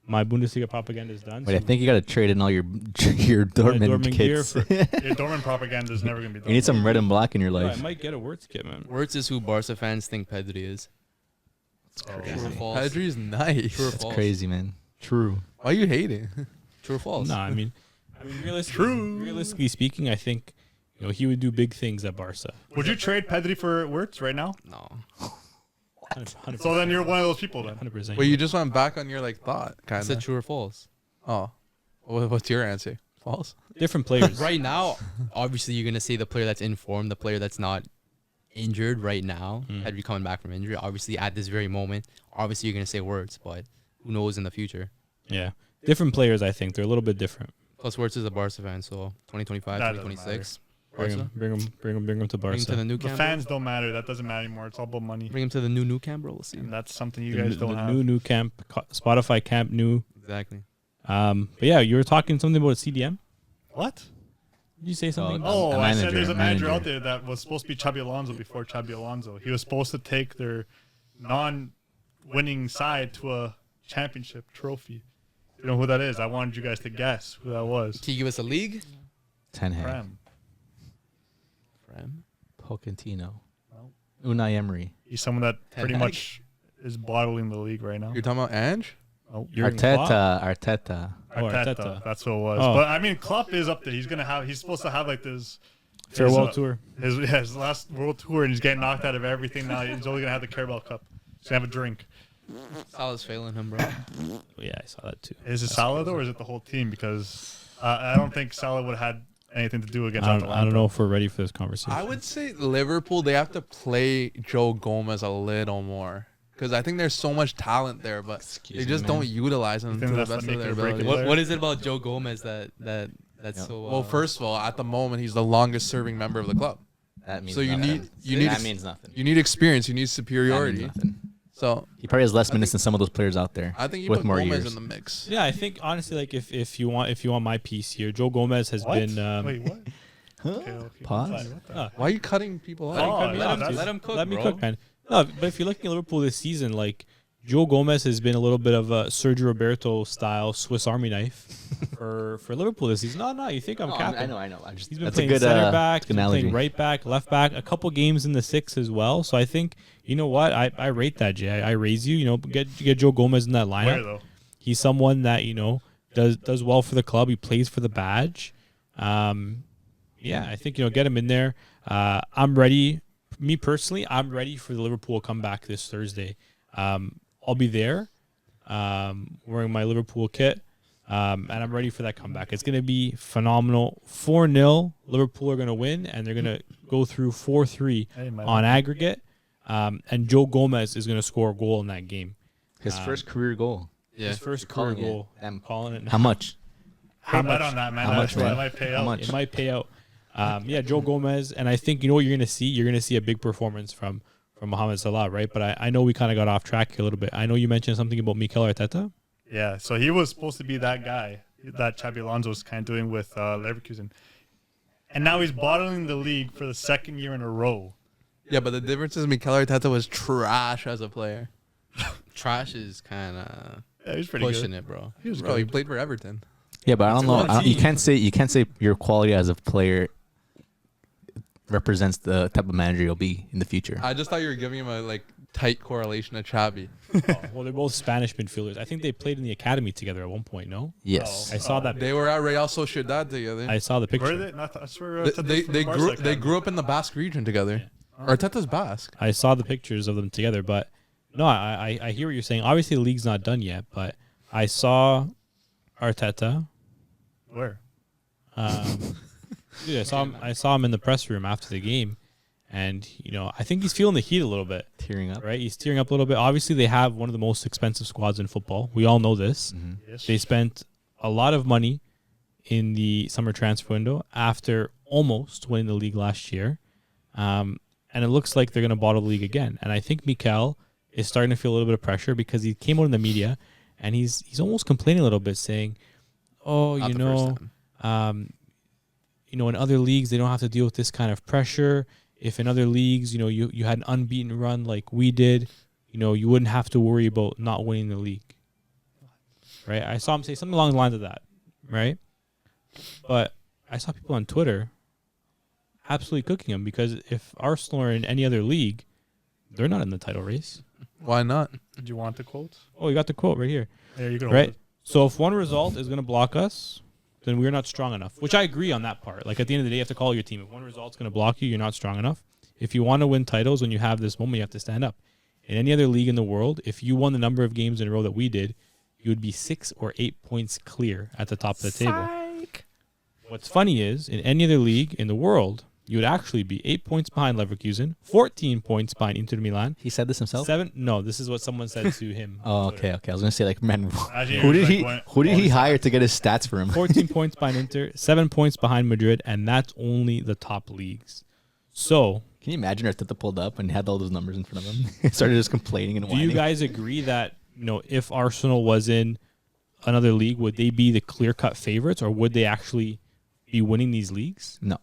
My Bundesliga propaganda is done. Wait, I So think you got to trade in all your Dortmund Dortmund gear kits. for- Your Dortmund propaganda is never gonna be done. You need some red and black in your I life. might get a Wirtz kit, man. Wirtz is who Barca fans think Pedri is. True or false? Pedri's nice. True or That's false? crazy, man. True. Why are you hating? True or false? No, I mean, realistically speaking, I think he would do big things at Barca. Would you trade Pedri for Wirtz right now? No. 100%. So then you're one of those people then. 100%. Well, you just went back on your thought, I kind said of. true or false. Oh, what's your answer? False. Different players. Right now, obviously, you're gonna say the player that's in form, the player that's not injured right now. Pedri coming back from injury. Obviously, at this very moment, obviously you're gonna say Wirtz, but who knows in the future? Yeah. Different players, I think. They're a little bit different. Plus, Wirtz is a Barca fan, so 2025, That doesn't 2026. Bring Barca. him to Bring him to Barca. the new The camp. fans don't matter. That doesn't matter anymore. It's all about money. Bring him to the new camp, bro. We'll see. And that's something you The guys don't have. new camp, Spotify camp, new. Exactly. But yeah, you were talking something about CDM. What? Did you say something? Oh, A I said manager, there's a a manager manager. out there that was supposed to be Xabi Alonso before Xabi Alonso. He was supposed to take their non-winning side to a championship trophy. You know who that is? I wanted you guys to guess who that was. Can you give us a league? Ten Hag, Prem. Prem. Pochettino, No. Unai Emery, He's someone that Ten pretty Hag? much is bottling the league right now. You're talking about Ange? Oh, Jurgen Klopp? Arteta. Oh, Arteta. Arteta. That's what it was. Oh. But I mean, Klopp is up there. He's supposed to have like this Farewell his, tour. His last world tour, and he's getting knocked out of everything now. He's only gonna have the Carabao Cup. He's gonna have a drink. Salah's failing him, bro. Yeah, I saw that too. Is it Salah though, or is it the whole team? Because I don't think Salah would have had anything to do against Atalanta. I don't know if we're ready for this conversation. I would say Liverpool, they have to play Joe Gomez a little more. Because I think there's so much talent there, but they just don't utilize him to the best of their ability. What is it about Joe Gomez that's so? Well, first of all, at the moment, he's the longest serving member of the club. That means So you nothing. need that means nothing. You need experience. You need That means superiority. nothing. So He probably has less minutes than some of those players out there. I think you with put more Gomez years. in the mix. Yeah, I think honestly, like if you want my piece here, Joe Gomez has What? been. Wait, what? Huh? Okay. Pause? What the- Why are you cutting people Oh, off? yeah, that's- let him cook, Let me bro. cook, man. No, but if you're looking at Liverpool this season, like Joe Gomez has been a little bit of a Sergio Roberto style Swiss Army knife for Liverpool this season. No, you think I'm capping? I know. He's been That's playing a good center back, good he's been analogy. playing right back, left back, a couple games in the 6 as well. So I think, you know what, I rate that, Jay. I raise you. You know, get Joe Gomez in that lineup. Where though? He's someone that does well for the club. He plays for the badge. Yeah, I think get him in there. I'm ready. Me personally, I'm ready for the Liverpool comeback this Thursday. I'll be there, wearing my Liverpool kit, and I'm ready for that comeback. It's going to be phenomenal. 4-0, Liverpool are going to win, and they're going to go through 4-3 Hey, my on aggregate. And Joe Gomez is going to score a goal in that game. His first career goal. Yeah. His first Calling career it. goal. I'm calling it now. How much? How much on that, man? How much, That man? might pay How out. much? It might pay out. Yeah, Joe Gomez, and I think what you're going to see. You're going to see a big performance from Mohamed Salah, right? But I know we kind of got off track here a little bit. I know you mentioned something about Mikel Arteta. Yeah, so he was supposed to be that guy that Xabi Alonso was kind of doing with Leverkusen. And now he's bottling the league for the second year in a row. Yeah, but the difference is Mikel Arteta was trash as a player. Trash is kind of Yeah, he's pretty pushing good. it, bro. He was Bro, he good. played for Everton. Yeah, but I don't know. one You team. can't say your quality as a player represents the type of manager you'll be in the future. I just thought you were giving him a tight correlation to Xabi. Well, they're both Spanish midfielders. I think they played in the academy together at one point. No, Yes. I saw that. They were at Real Sociedad together. I saw the picture. Were they? Not, I swear They grew up in the Basque region together. Arteta's Basque. I saw the pictures of them together, but no, I hear what you're saying. Obviously, the league's not done yet, but I saw Arteta. Where? Dude, I saw him in the press room after the game, and I think he's feeling the heat a little bit. Tearing up. Right, he's tearing up a little bit. Obviously, they have one of the most expensive squads in football. We all know this. Yes. They spent a lot of money in the summer transfer window after almost winning the league last year. And it looks like they're going to bottle the league again. And I think Mikel is starting to feel a little bit of pressure because he came out in the media and he's almost complaining a little bit, saying, "Oh, Not the first time. In other leagues they don't have to deal with this kind of pressure. If in other leagues, you had an unbeaten run like we did, you wouldn't have to worry about not winning the league." Right? I saw him say something along the lines of that, right? But I saw people on Twitter absolutely cooking him because if Arsenal are in any other league, they're not in the title race. Why not? Did you want the quotes? Oh, you got the quote right here. Yeah, you can. Right? So if one result is going to block us, then we're not strong enough, which I agree on that part. Like at the end of the day, you have to call your team. If one result's going to block you, you're not strong enough. If you want to win titles when you have this moment, you have to stand up. In any other league in the world, if you won the number of games in a row that we did, you would be 6 or 8 points clear at the top of the table. What's funny is, in any other league in the world, you would actually be 8 points behind Leverkusen, 14 points behind Inter Milan. He said this himself? 7? No, this is what someone said to him. Oh, okay. I was gonna say man, Actually, who it was did like he one- who did all he these- hire to get his stats for him? 14 points behind Inter, 7 points behind Madrid, and that's only the top leagues. So, Can you imagine Arteta pulled up and had all those numbers in front of him? He started just complaining and do whining. you guys agree that, if Arsenal was in another league, would they be the clear-cut favorites, or would they actually be winning these leagues? No,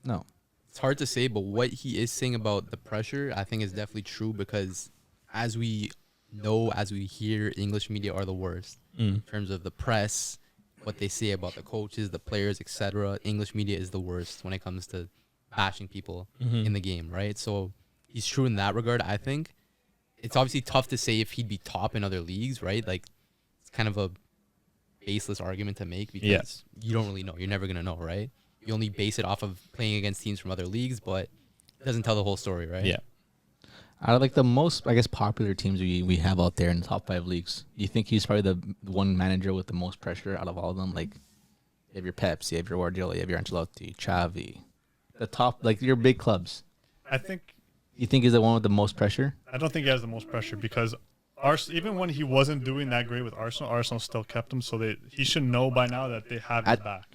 No. It's hard to say, but what he is saying about the pressure, I think is definitely true because as we know, as we hear, English media are the worst in terms of the press, what they say about the coaches, the players, etc. English media is the worst when it comes to bashing people in the game, right? So he's true in that regard, I think. It's obviously tough to say if he'd be top in other leagues, right? Like, it's kind of a baseless argument to make because you don't really know. You're never going to know, right? You only base it off of playing against teams from other leagues, but it doesn't tell the whole story, right? Yeah. Out of like the most, I guess, popular teams we have out there in the top 5 leagues, do you think he's probably the one manager with the most pressure out of all of them? Like, you have your Peps, you have your Guardiola, you have your Ancelotti, Xavi, the top, like your big clubs. I think. You think he's the one with the most pressure? I don't think he has the most pressure because even when he wasn't doing that great with Arsenal still kept him. So he should know by now that they have his back.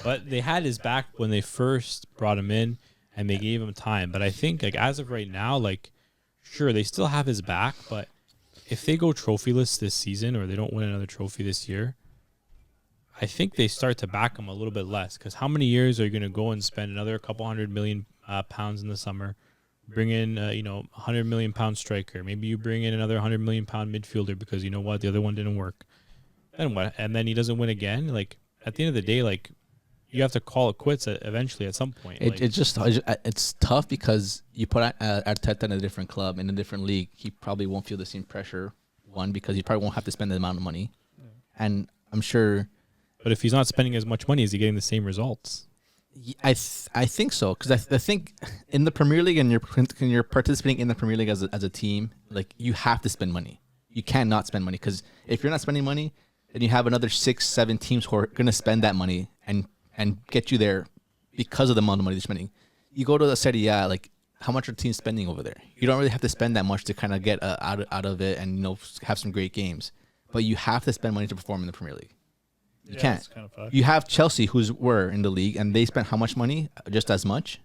But they had his back when they first brought him in, and they gave him time. But I think, like, as of right now, like, sure, they still have his back, but if they go trophyless this season or they don't win another trophy this year, I think they start to back him a little bit less. Because how many years are you going to go and spend another couple $100 million pounds in the summer, bring in, £100 million striker. Maybe you bring in another £100 million midfielder because you know what, the other one didn't work. Then what? And then he doesn't win again. Like, at the end of the day, like, you have to call it quits eventually at some point. It's tough because you put Arteta in a different club, in a different league. He probably won't feel the same pressure, one, because he probably won't have to spend the amount of money. Yeah. And I'm sure... But if he's not spending as much money, is he getting the same results? I think so, because I think in the Premier League and you're participating in the Premier League as a team, like, you have to spend money. You cannot spend money, because if you're not spending money, then you have another 6-7 teams who are going to spend that money and get you there because of the amount of money they're spending. You go to the Serie A, like, how much are teams spending over there? You don't really have to spend that much to kind of get out of it and have some great games, but you have to spend money to perform in the Premier League. You can't. Kind of you have Chelsea, who's were in the league, and they spent how much money? Just as much.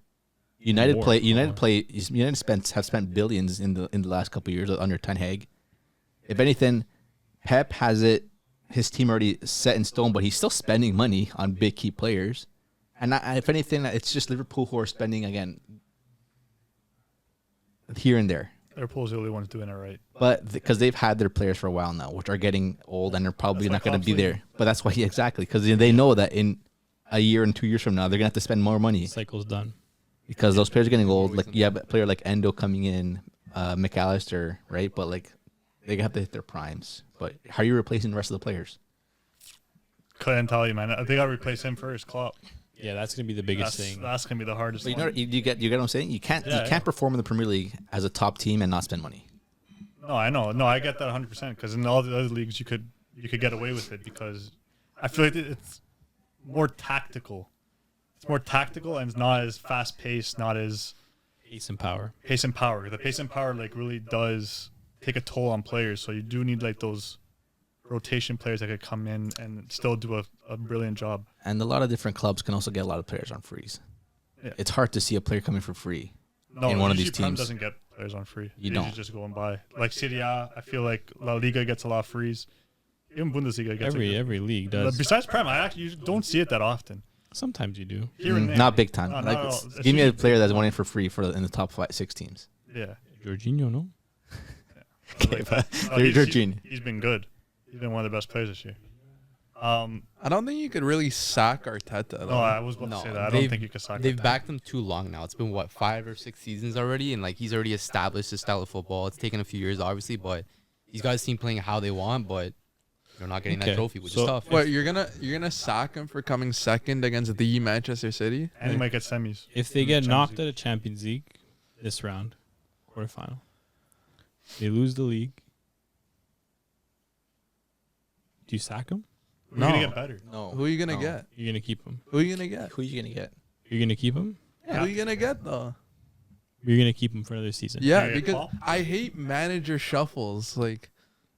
United have spent billions in the last couple of years under Ten Hag. If anything, Pep has his team already set in stone, but he's still spending money on big key players. And if anything, it's just Liverpool who are spending again here and there. Liverpool's the only ones doing it right. But because they've had their players for a while now, which are getting old and they're probably not going to be there. But that's why exactly, because they know that in a year and 2 years from now, they're going to have to spend more money. The cycle's done. Because those players are getting old. Like, you have a player like Endo coming in, McAllister, right? But, like, they have to hit their primes. But how are you replacing the rest of the players? Couldn't tell you, man. They got to replace him first, Klopp. Yeah, that's gonna be the biggest thing. That's gonna be the hardest. But you get what I'm saying. You can't perform in the Premier League as a top team and not spend money. No, I know. No, I get that 100%. Because in all the other leagues, you could get away with it because I feel like it's more tactical. It's more tactical and it's not as fast paced, not as pace and power. Pace and power. The pace and power like really does take a toll on players. So you do need like those rotation players that could come in and still do a brilliant job. And a lot of different clubs can also get a lot of players on frees. Yeah. It's hard to see a player coming for free in one of these teams. Doesn't get players on free. You don't. Just going by. Like Serie A, I feel like La Liga gets a lot of frees. Even Bundesliga gets every league does. Besides Prem, you don't see it that often. Sometimes you do. Not big time. Give me a player that's wanting for free in the top 5-6 teams. Yeah. Jorginho, no? Yeah. Okay, but Jorginho. He's been good. He's been one of the best players this year. I don't think you could really sack Arteta. No, I was about to say that. I don't think you could sack Arteta. They've backed him too long now. It's been, 5 or 6 seasons already, and like he's already established his style of football. It's taken a few years, obviously, but these guys seem playing how they want, but they're not getting that trophy, which is tough. What, you're gonna sack him for coming second against the Manchester City? And he might get semis. If they get knocked out of Champions League this round, quarterfinal, they lose the league. Do you sack him? No. You're going to get better. No. Who are you going to get? You're going to keep him. Who are you going to get? Who are you going to get? You're going to keep him? Yeah. Who are you going to get, though? You're going to keep him for another season. Yeah, because I hate manager shuffles. Like,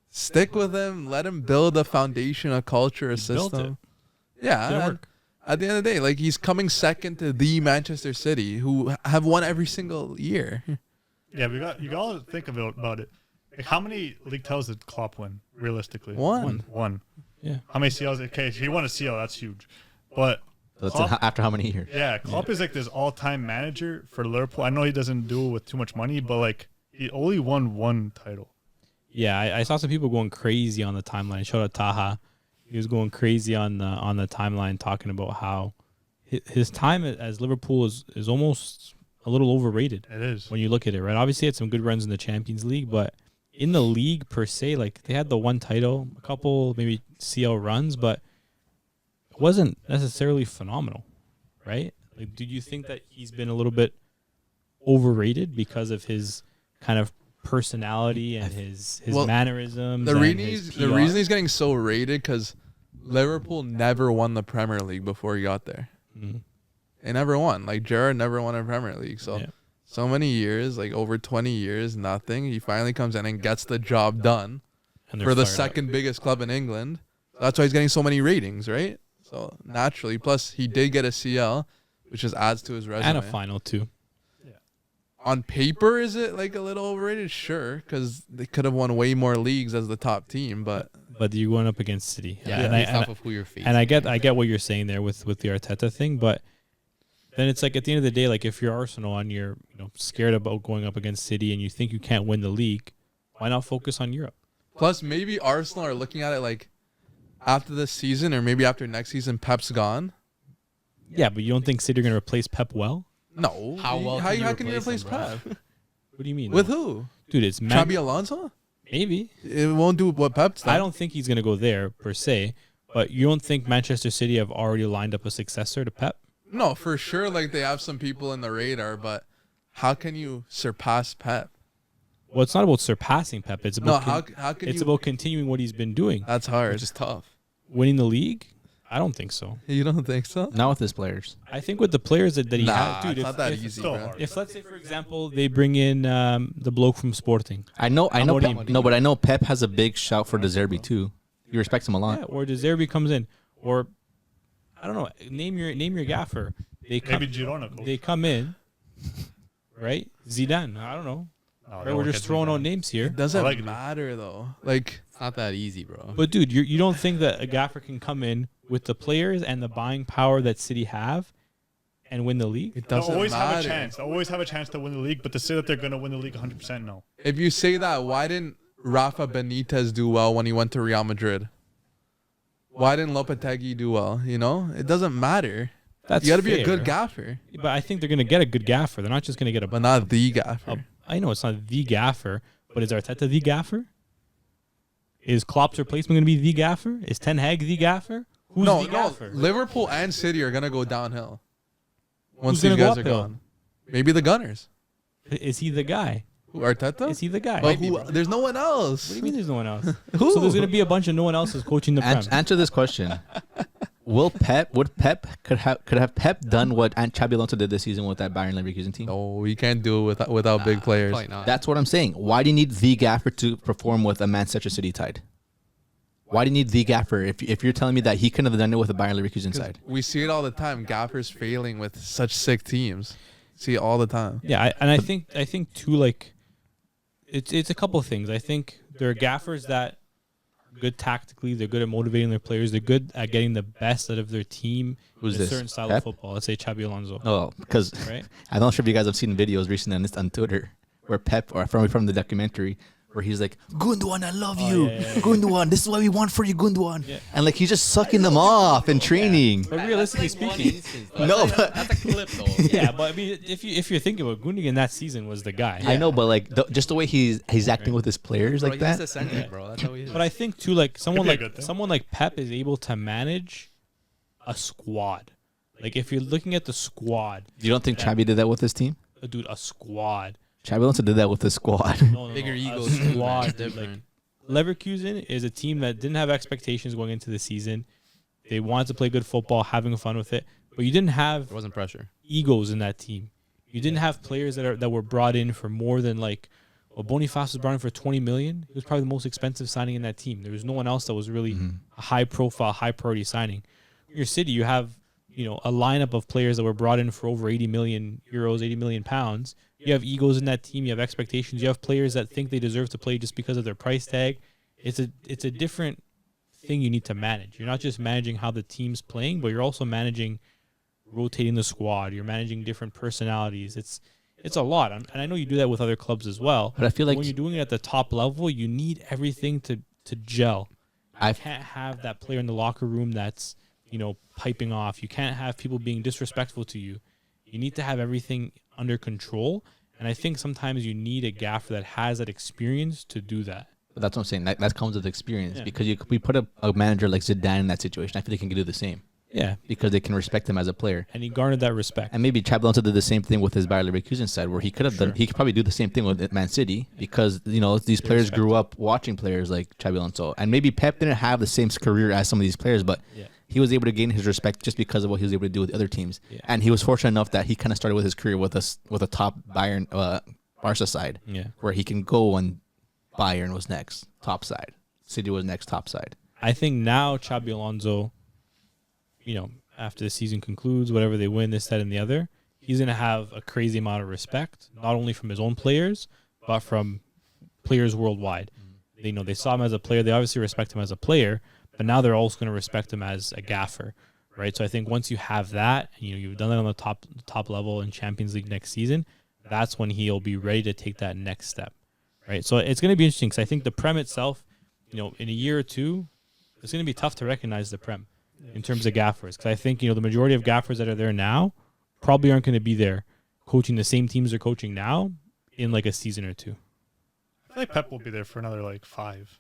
stick with him. Let him build a foundation, a culture, a system. Yeah. At the end of the day, like, he's coming second to the Manchester City, who have won every single year. Yeah, you got to think about it. Like, how many league titles did Klopp win, realistically? One. Yeah. How many CLs? Okay, he won a CL. That's huge. But Klopp, after how many years? Yeah, Klopp is like this all-time manager for Liverpool. I know he doesn't do it with too much money, but like he only won one title. Yeah, I saw some people going crazy on the timeline. Shout out Taha. He was going crazy on the timeline talking about how his time as Liverpool is almost a little overrated. It is. When you look at it, right? Obviously, had some good runs in the Champions League, but in the league per se, like they had the one title, a couple maybe CL runs, but it wasn't necessarily phenomenal, right? Like, do you think that he's been a little bit overrated because of his kind of personality and his mannerisms. The reason he's getting so rated because Liverpool never won the Premier League before he got there. Mm-hmm. They never won. Like Gerrard never won a Premier League. So many years, like over 20 years, nothing. He finally comes in and gets the job done for the second biggest club in England. That's why he's getting so many ratings, right? So naturally, plus he did get a CL, which just adds to his resume. And a final too. On paper, is it like a little overrated? Sure, because they could have won way more leagues as the top team, but you're going up against City. Yeah, based off of who you're facing. And I get what you're saying there with the Arteta thing, but then it's like at the end of the day, like if you're Arsenal and you're scared about going up against City and you think you can't win the league, why not focus on Europe? Plus, maybe Arsenal are looking at it like after this season or maybe after next season, Pep's gone. Yeah, but you don't think City are going to replace Pep well? No. How can you replace Pep? What do you mean? With who? Dude, it's Xabi Alonso? Maybe. It won't do what Pep's done. I don't think he's going to go there per se, but you don't think Manchester City have already lined up a successor to Pep? No, for sure. Like they have some people in the radar, but how can you surpass Pep? Well, it's not about surpassing Pep. It's about how can it's you? about continuing what he's been doing. That's hard. Which is tough. Winning the league? I don't think so. You don't think so? Not with his players. I think with the players that he has, dude. It's not that easy, so bro. hard. If let's say, for example, they bring in the bloke from Sporting, I know. Amorim. No, but I know Pep has a big shout for De Zerbi too. He respects him a lot. yeah, or De Zerbi comes in, or I don't know, name your gaffer. They come, Maybe Girona. they come in, right? Zidane. I don't know. No, Right, we're just throwing out names here. It doesn't I like it. matter though. Like It's not that easy, bro. But dude, you don't think that a gaffer can come in with the players and the buying power that City have and win the league? it They'll doesn't always matter. have a chance. They'll always have a chance to win the league, but to say that they're going to win the league 100%, no. If you say that, why didn't Rafa Benitez do well when he went to Real Madrid? Why didn't Lopetegui do well? It doesn't matter. That's You got to be a fair. good gaffer, But I think they're going to get a good gaffer. They're not just going to get a. but not the gaffer. I know it's not the gaffer, but is Arteta the gaffer? Is Klopp's replacement going to be the gaffer? Is Ten Hag the gaffer? Who's No, the gaffer? Liverpool and City are gonna go downhill once Who's these gonna go guys are uphill? gone. Maybe the Gunners. Is he the guy? Who, Arteta? Is he the guy? But there's no one else. What do you mean there's no one else? Who? So there's going to be a bunch of no one else is coaching the Prem. Answer this question: Would Pep could have Pep done what Xabi Alonso did this season with that Bayer Leverkusen team? No, we can't do it without big players. Probably not. That's what I'm saying. Why do you need the gaffer to perform with a Manchester City side? Why do you need the gaffer if you're telling me that he couldn't have done it with a Bayer Leverkusen side? We see it all the time. Gaffers failing with such sick teams. See it all the time. Yeah, I think too, like it's a couple of things. I think there are gaffers that are good tactically. They're good at motivating their players. They're good at getting the best out of their team. Who's in this? A certain style Pep? of football. Let's say Xabi Alonso. Oh, because Right? I'm not sure if you guys have seen videos recently on Twitter where Pep, or from the documentary, where he's like, Gundogan, I love you. yeah. Gundogan, this is what we want for you, Gundogan. Yeah. And like he's just sucking them off in training. But realistically speaking, No, but That's a clip, though. yeah. But I mean, if you're thinking about Gundogan, that season was the guy. I know, but like just the way he's acting with his players Bro, like he's that. eccentric, bro. That's how he is. But I think too, like someone be a like good thing. someone like Pep is able to manage a squad. Like if you're looking at the squad, You don't think Xabi did that with his team? dude, a squad. Xabi Alonso did that with his squad. No, Bigger a egos, too, squad. man. dude, like, Different. Leverkusen is a team that didn't have expectations going into the season. They wanted to play good football, having fun with it, but you didn't have There wasn't pressure. egos in that team. You didn't have players that were brought in for more than like. Well, Boniface was brought in for 20 million. He was probably the most expensive signing in that team. There was no one else that was really a high-profile, high-priority signing. In your City, you have a lineup of players that were brought in for over 80 million euros, 80 million pounds. You have egos in that team. You have expectations. You have players that think they deserve to play just because of their price tag. It's a different thing you need to manage. You're not just managing how the team's playing, but you're also managing rotating the squad. You're managing different personalities. It's a lot, and I know you do that with other clubs as well. But I feel like when you're doing it at the top level, you need everything to gel. You I can't have that player in the locker room that's piping off. You can't have people being disrespectful to you. You need to have everything under control, and I think sometimes you need a gaffer that has that experience to do that. But that's what I'm saying. That comes with experience Yeah. because we put a manager like Zidane in that situation. I feel like he can do the same. Yeah, because they can respect him as a player. and he garnered that respect. And maybe Xabi Alonso did the same thing with his Bayer Leverkusen side, where he could have done. He could probably do the same thing with Man City because these players grew up watching players like Xabi Alonso, and maybe Pep didn't have the same career as some of these players, but he was able to gain his respect just because of what he was able to do with other teams. Yeah. And he was fortunate enough that he kind of started with his career with a top Bayern Barca side, Where he can go when Bayern was next top side, City was next top side. I think now Xabi Alonso, after the season concludes, whatever they win, this, that, and the other, he's going to have a crazy amount of respect, not only from his own players, but from players worldwide. They saw him as a player. They obviously respect him as a player, but now they're also going to respect him as a gaffer, right? So I think once you have that, and, you've done that on the top level in Champions League next season, that's when he'll be ready to take that next step, right? So it's going to be interesting because I think the Prem itself, in a year or two, it's going to be tough to recognize the Prem in terms of gaffers. Because I think, the majority of gaffers that are there now probably aren't going to be there coaching the same teams they're coaching now in like a season or two. I feel like Pep will be there for another 5.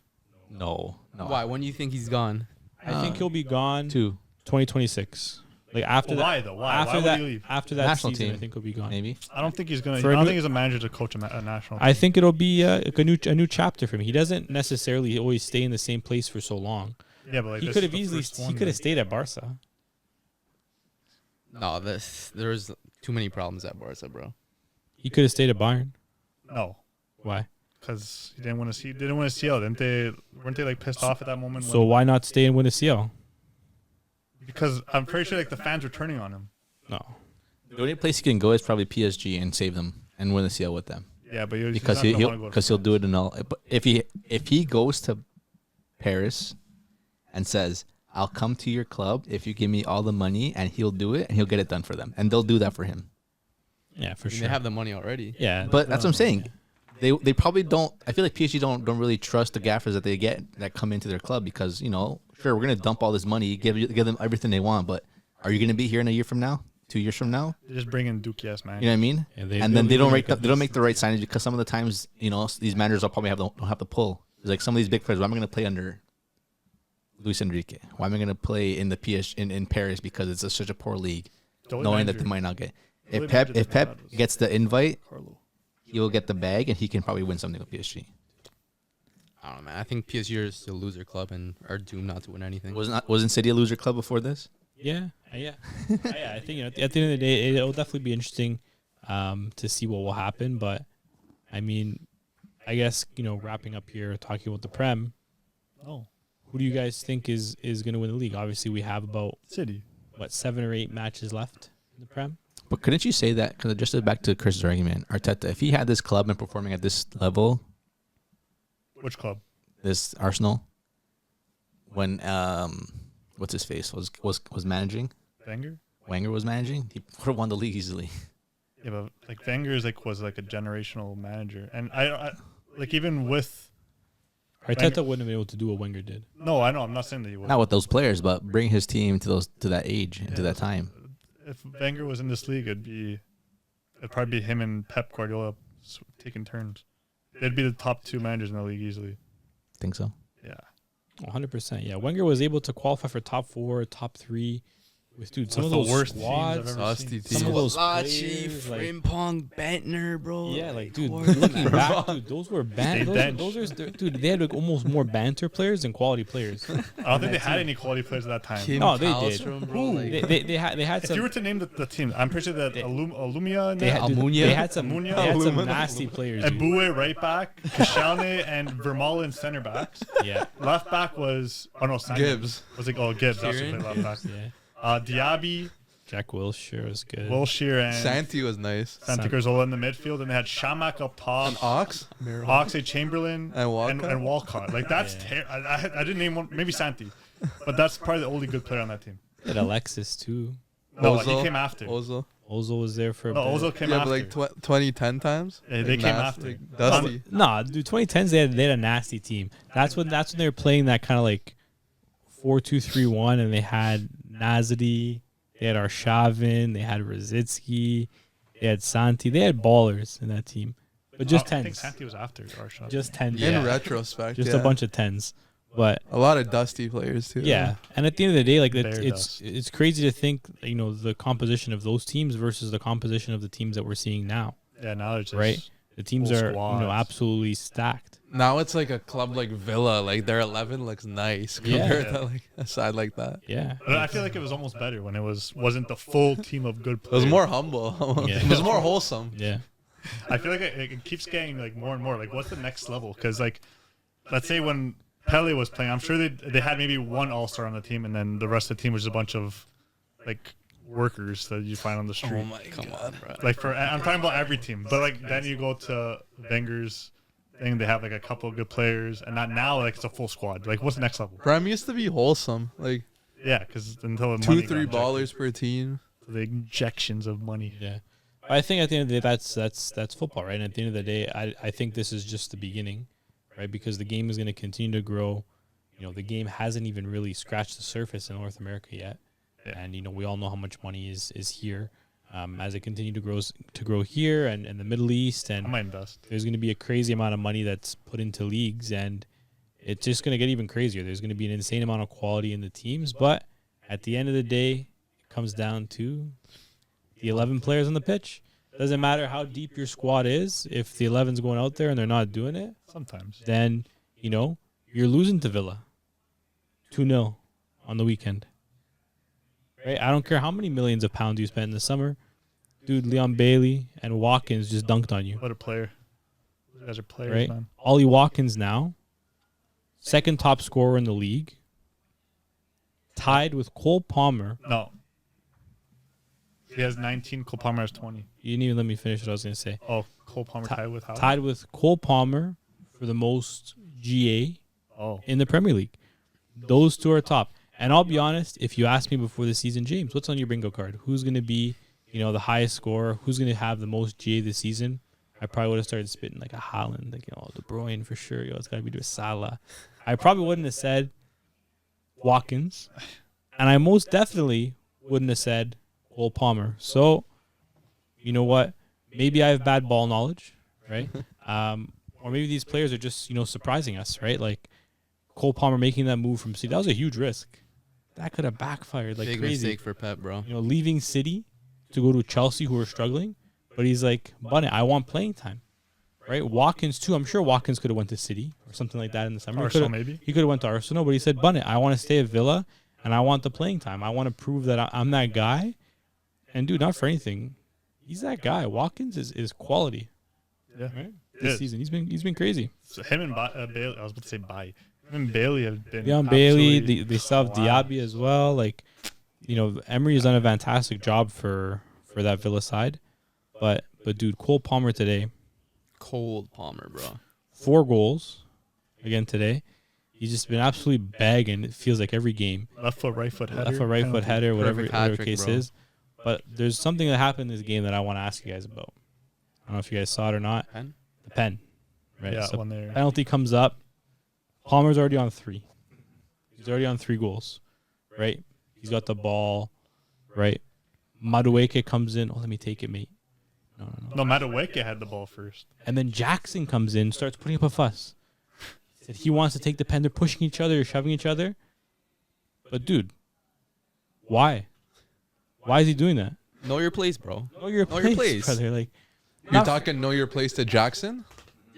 No. Why? When do you think he's gone? I think he'll be gone 2026. Like after Why that, though? Why? After Why that, would he leave? after that National season, team. I think he'll be gone. Maybe. I don't think he's gonna. For I a don't new- think he's a manager to coach a national. I think it'll be a new chapter for him. He doesn't necessarily always stay in the same place for so long. Yeah, but He this could is have the easily first he one, could have like- stayed at Barca. No, there's too many problems at Barca, bro. He could have stayed at Bayern. No, Why? because he didn't want to see. Didn't want to see out. Didn't they? Weren't they pissed off at that moment? So why not stay and win a CL? Because I'm pretty sure the fans were turning on him. No. The only place he can go is probably PSG and save them and win the CL with them. Yeah, but Because he'll do it in all. But if he goes to Paris and says, "I'll come to your club if you give me all the money," and he'll do it and he'll get it done for them, and they'll do that for him. Yeah, for sure. They have the money already. Yeah, But that's what I'm saying. They probably don't. I feel like PSG don't really trust the gaffers that they get that come into their club because sure, we're gonna dump all this money, give them everything they want, but are you gonna be here in a year from now, 2 years from now? They just bring in Duke, yes, man. You know what I mean? Yeah, And then they don't make the right signage because some of the times these managers will probably don't have the pull. It's like some of these big players. Why am I gonna play under Luis Enrique? Why am I gonna play in the in Paris because it's such a poor league, knowing that they might not get. If Pep gets the invite, he will get the bag and he can probably win something with PSG. I don't know, man. I think PSG is a loser club and are doomed not to win anything. Wasn't City a loser club before this? yeah. I think at the end of the day, it'll definitely be interesting to see what will happen. But I mean, I guess wrapping up here, talking about the Prem. Oh, Who do you guys think is going to win the league? Obviously, we have about City. 7 or 8 matches left in the Prem. But couldn't you say that? Because just back to Chris's argument, Arteta, if he had this club and performing at this level, Which club? this Arsenal, when what's his face was managing, Wenger was managing, he would have won the league easily. Yeah, but Wenger is was a generational manager, and I even with Arteta wouldn't have been able to do what Wenger did. no, I know I'm not saying that he would. Not with those players, but bring his team to that age and to that time. If Wenger was in this league, it'd probably be him and Pep Guardiola taking turns. They'd be the top 2 managers in the league easily. Think so? Yeah. 100%. Yeah, Wenger was able to qualify for top 4, top 3 with some With of the those worst teams I've squads. ever Dusty seen. Some of those Malachi, players, like, Frimpong, Bentner, bro. yeah, dude, come on. looking back, dude, those were Stay dude, they had almost more banter players than quality players. I don't think they had any quality players at that time. Kim No, they did. Kallstrom, bro, like- They had If some. you were to name the teams, I'm pretty sure that Alumia in They there, had, dude, Almunia. they had some. Almunia. They had some Almunia. nasty players. Dude. Eboué right back, Koscielny and Vermaelen in center backs. Yeah. Left back was Santi. Gibbs. Was it Gibbs? That's Kieran? who played left back. Yeah. Diaby, Jack Wilshere was good. Wilshere, and Santi was nice. Santi Cazorla in the midfield, and they had Shamak up top. And Ox. Oxlade-Chamberlain And Walcott? and Walcott. That's I didn't name one. Maybe Santi, but that's probably the only good player on that team. And Alexis too. No, Ozil. he came after. Ozil. Ozil was there for a No, bit. Ozil came Yeah, after. but like 2010 times. Yeah, they came after. Dusty. Nah, dude, 2010s they had a nasty team. That's when they were playing that kind of like 4-2-3-1, and they had Nazadi, they had Arshavin, they had Rosicki, they had Santi, they had ballers in that team, but just I think tens, Santi was after Arshavin. just tens, In Yeah. retrospect, just yeah. a bunch of tens. But a lot of dusty players too. yeah, and at the end of the day, like Bare it's crazy to think, the composition of those teams versus the composition of the teams that we're seeing now. Yeah, now it's just Right. The teams full are squads. absolutely stacked. Now it's like a club like Villa, like their 11 looks nice compared to like a side like that. Yeah. But I feel like it was almost better when it wasn't the full team of good It players. was more humble. Yeah. It was more wholesome. Yeah. I feel like it keeps getting like more and more. Like, what's the next level? Because like, let's say when Pele was playing, I'm sure they had maybe one all-star on the team, and then the rest of the team was just a bunch of like workers that you find on the street. Oh my god, bro. Like I'm talking about every team, but like then you go to Wenger's thing, they have like a couple of good players, and not now like it's a full squad. Like, what's the next level? Prem used to be wholesome, like Yeah, because until the 2-3 ballers per team. the injections of money. Yeah. I think at the end of the day, that's football, right? And at the end of the day, I think this is just the beginning, right? Because the game is going to continue to grow. The game hasn't even really scratched the surface in North America yet. Yeah. And, we all know how much money is here as it continues to grow here and in the Middle East. I And might invest. there's going to be a crazy amount of money that's put into leagues, and it's just going to get even crazier. There's going to be an insane amount of quality in the teams. But at the end of the day, it comes down to the 11 players on the pitch. Doesn't matter how deep your squad is. If the 11's going out there and they're not doing it, Sometimes. then, you're losing to Villa 2-0 on the weekend. Right? I don't care how many millions of pounds you spent in the summer. Dude, Leon Bailey and Watkins just dunked on you. What a player. Those guys are players, Right? man. Ollie Watkins now, second top scorer in the league, tied with Cole Palmer. No. He has 19. Cole Palmer has 20. You didn't even let me finish what I was going to say. Oh, Cole Palmer tied with how? Tied with Cole Palmer for the most GA Oh. in the Premier League. Those two are top. And I'll be honest, if you asked me before the season, James, what's on your bingo card? Who's going to be, the highest scorer? Who's going to have the most GA this season? I probably would have started spitting like a Haaland, like, De Bruyne for sure. It's got to be to Salah. I probably wouldn't have said Watkins. And I most definitely wouldn't have said Cole Palmer. So, you know what? Maybe I have bad ball knowledge, right? Or maybe these players are just, surprising us, right? Like Cole Palmer making that move from City. That was a huge risk. That could have backfired like Big crazy. mistake for Pep, bro. Leaving City to go to Chelsea, who are struggling. But he's like, Bunny, I want playing time, right? Watkins, too. I'm sure Watkins could have went to City or something like that in the summer. Arsenal, maybe? He could have went to Arsenal, but he said, Bunny, I want to stay at Villa, and I want the playing time. I want to prove that I'm that guy. And, dude, not for anything. He's that guy. Watkins is quality. Yeah. Right? Yeah. This season. He's been crazy. So him and Bailey, I was about to say Him and Bailey have been. Leon Bailey, absolutely- they still have Diaby as well. Like, Emery has done a fantastic job for that Villa side. But dude, Cole Palmer today, Cold Palmer, bro. 4 goals again today. He's just been absolutely bagging. It feels like every game. Left foot, right foot header. Left foot, right foot penalty. header, whatever Perfect hat-trick, case bro. is. But there's something that happened in this game that I want to ask you guys about. I don't know if you guys saw it or not. Pen? The pen. Right. Yeah, So when they're. penalty comes up. Palmer's already on 3. He's already on 3 goals. Right? He's got the ball. Right? Madueke comes in. Oh, let me take it, mate. No. No, Madueke had the ball first. And then Jackson comes in, starts putting up a fuss. He said he wants to take the pen. They're pushing each other, shoving each other. But, dude, why? Why is he doing that? Know your place, bro. Know your Know your place. brother. Like, You're talking know your place to Jackson?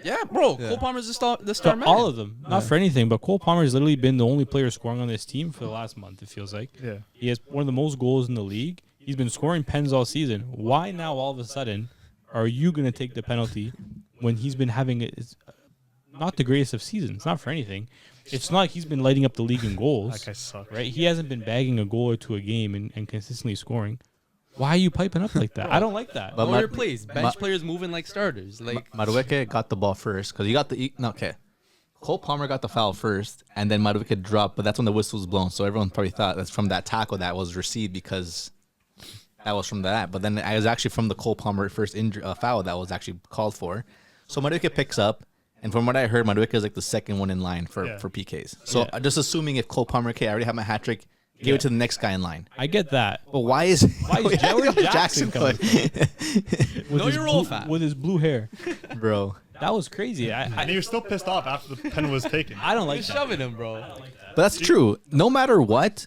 Yeah, bro. Yeah. Cole Palmer's the star to man. all of them. Not for anything, but Cole Palmer has literally been the only player scoring on this team for the last month, it feels like. Yeah. He has one of the most goals in the league. He's been scoring pens all season. Why now, all of a sudden, are you going to take the penalty when he's been having not the greatest of seasons? Not for anything. It's not like he's been lighting up the league in goals. That guy sucks. Right? He hasn't been bagging a goal or two a game and consistently scoring. Why are you piping up like that? I don't like that. But Know your place. Bench players moving like starters. Like Madueke got the ball first because he got the okay. Cole Palmer got the foul first, and then Madueke dropped, but that's when the whistle was blown. So everyone probably thought that's from that tackle that was received because that was from that. But then it was actually from the Cole Palmer first foul that was actually called for. So Madueke picks up, and from what I heard, Madueke is like the second one in line for PKs. So just assuming if Cole Palmer, I already have my hat trick, give it to the next guy in line. I get that. But why is Where's Jackson coming play? With Know his your role, blue- fam. with his blue hair. Bro? That was crazy. And he was still pissed off after the pen was taken. I don't like He's that. shoving him, bro. But that's true. No matter what,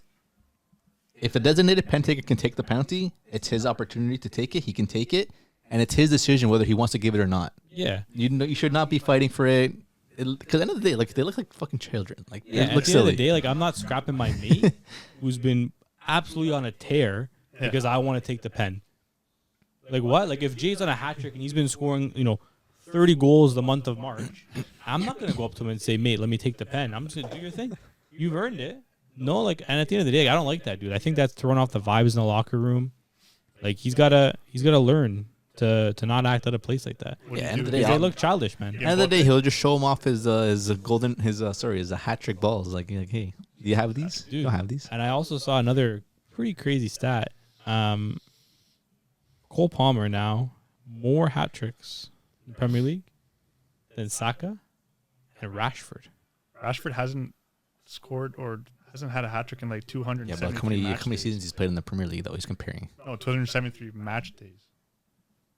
if a designated pen taker can take the penalty, it's his opportunity to take it. He can take it, and it's his decision whether he wants to give it or not. Yeah. You should not be fighting for it. Because at the end of the day, like they look like fucking children. Like Yeah, they at look the end of silly. the day, like I'm not scrapping my mate who's been absolutely on a tear because I want to take the pen. Like what? Like if Jay's on a hat trick and he's been scoring, 30 goals the month of March, I'm not gonna go up to him and say, mate, let me take the pen. I'm just gonna do your thing. You've earned it. No, like, and at the end of the day, I don't like that, dude. I think that's throwing off the vibes in the locker room. Like he's gotta learn to not act out of place like that. Yeah, end of the Because day, they look childish, man. end of the day, he'll just show him off his hat trick balls. Like hey, do you have these? Dude. You don't have these. And I also saw another pretty crazy stat. Cole Palmer now more hat tricks in the Premier League than Saka and Rashford. Rashford hasn't scored or hasn't had a hat trick in like 273 Yeah, but how many match days. seasons he's played in the Premier League though? He's comparing. No, 273 match days.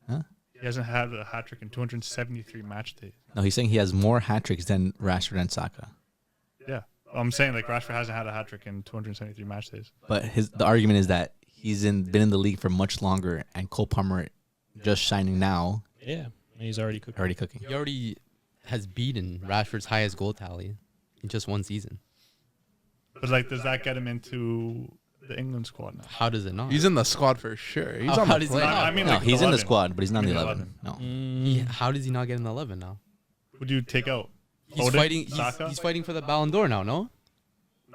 Huh? He hasn't had a hat trick in 273 match days. No, he's saying he has more hat tricks than Rashford and Saka. Yeah. I'm saying like Rashford hasn't had a hat trick in 273 match days. But the argument is that he's been in the league for much longer, and Cole Palmer just shining now, Yeah, and he's already cooking. already cooking. He already has beaten Rashford's highest goal tally in just one season. But like, does that get him into the England squad now? How does it not? He's in the squad for sure. He's How on the does he plane. not? I mean, No, like he's in the 11. squad, but he's not in the He's in 11. No. How does he not get in the 11 now? Who do you take out? He's Foden? fighting. Saka? He's fighting for the Ballon d'Or now. No.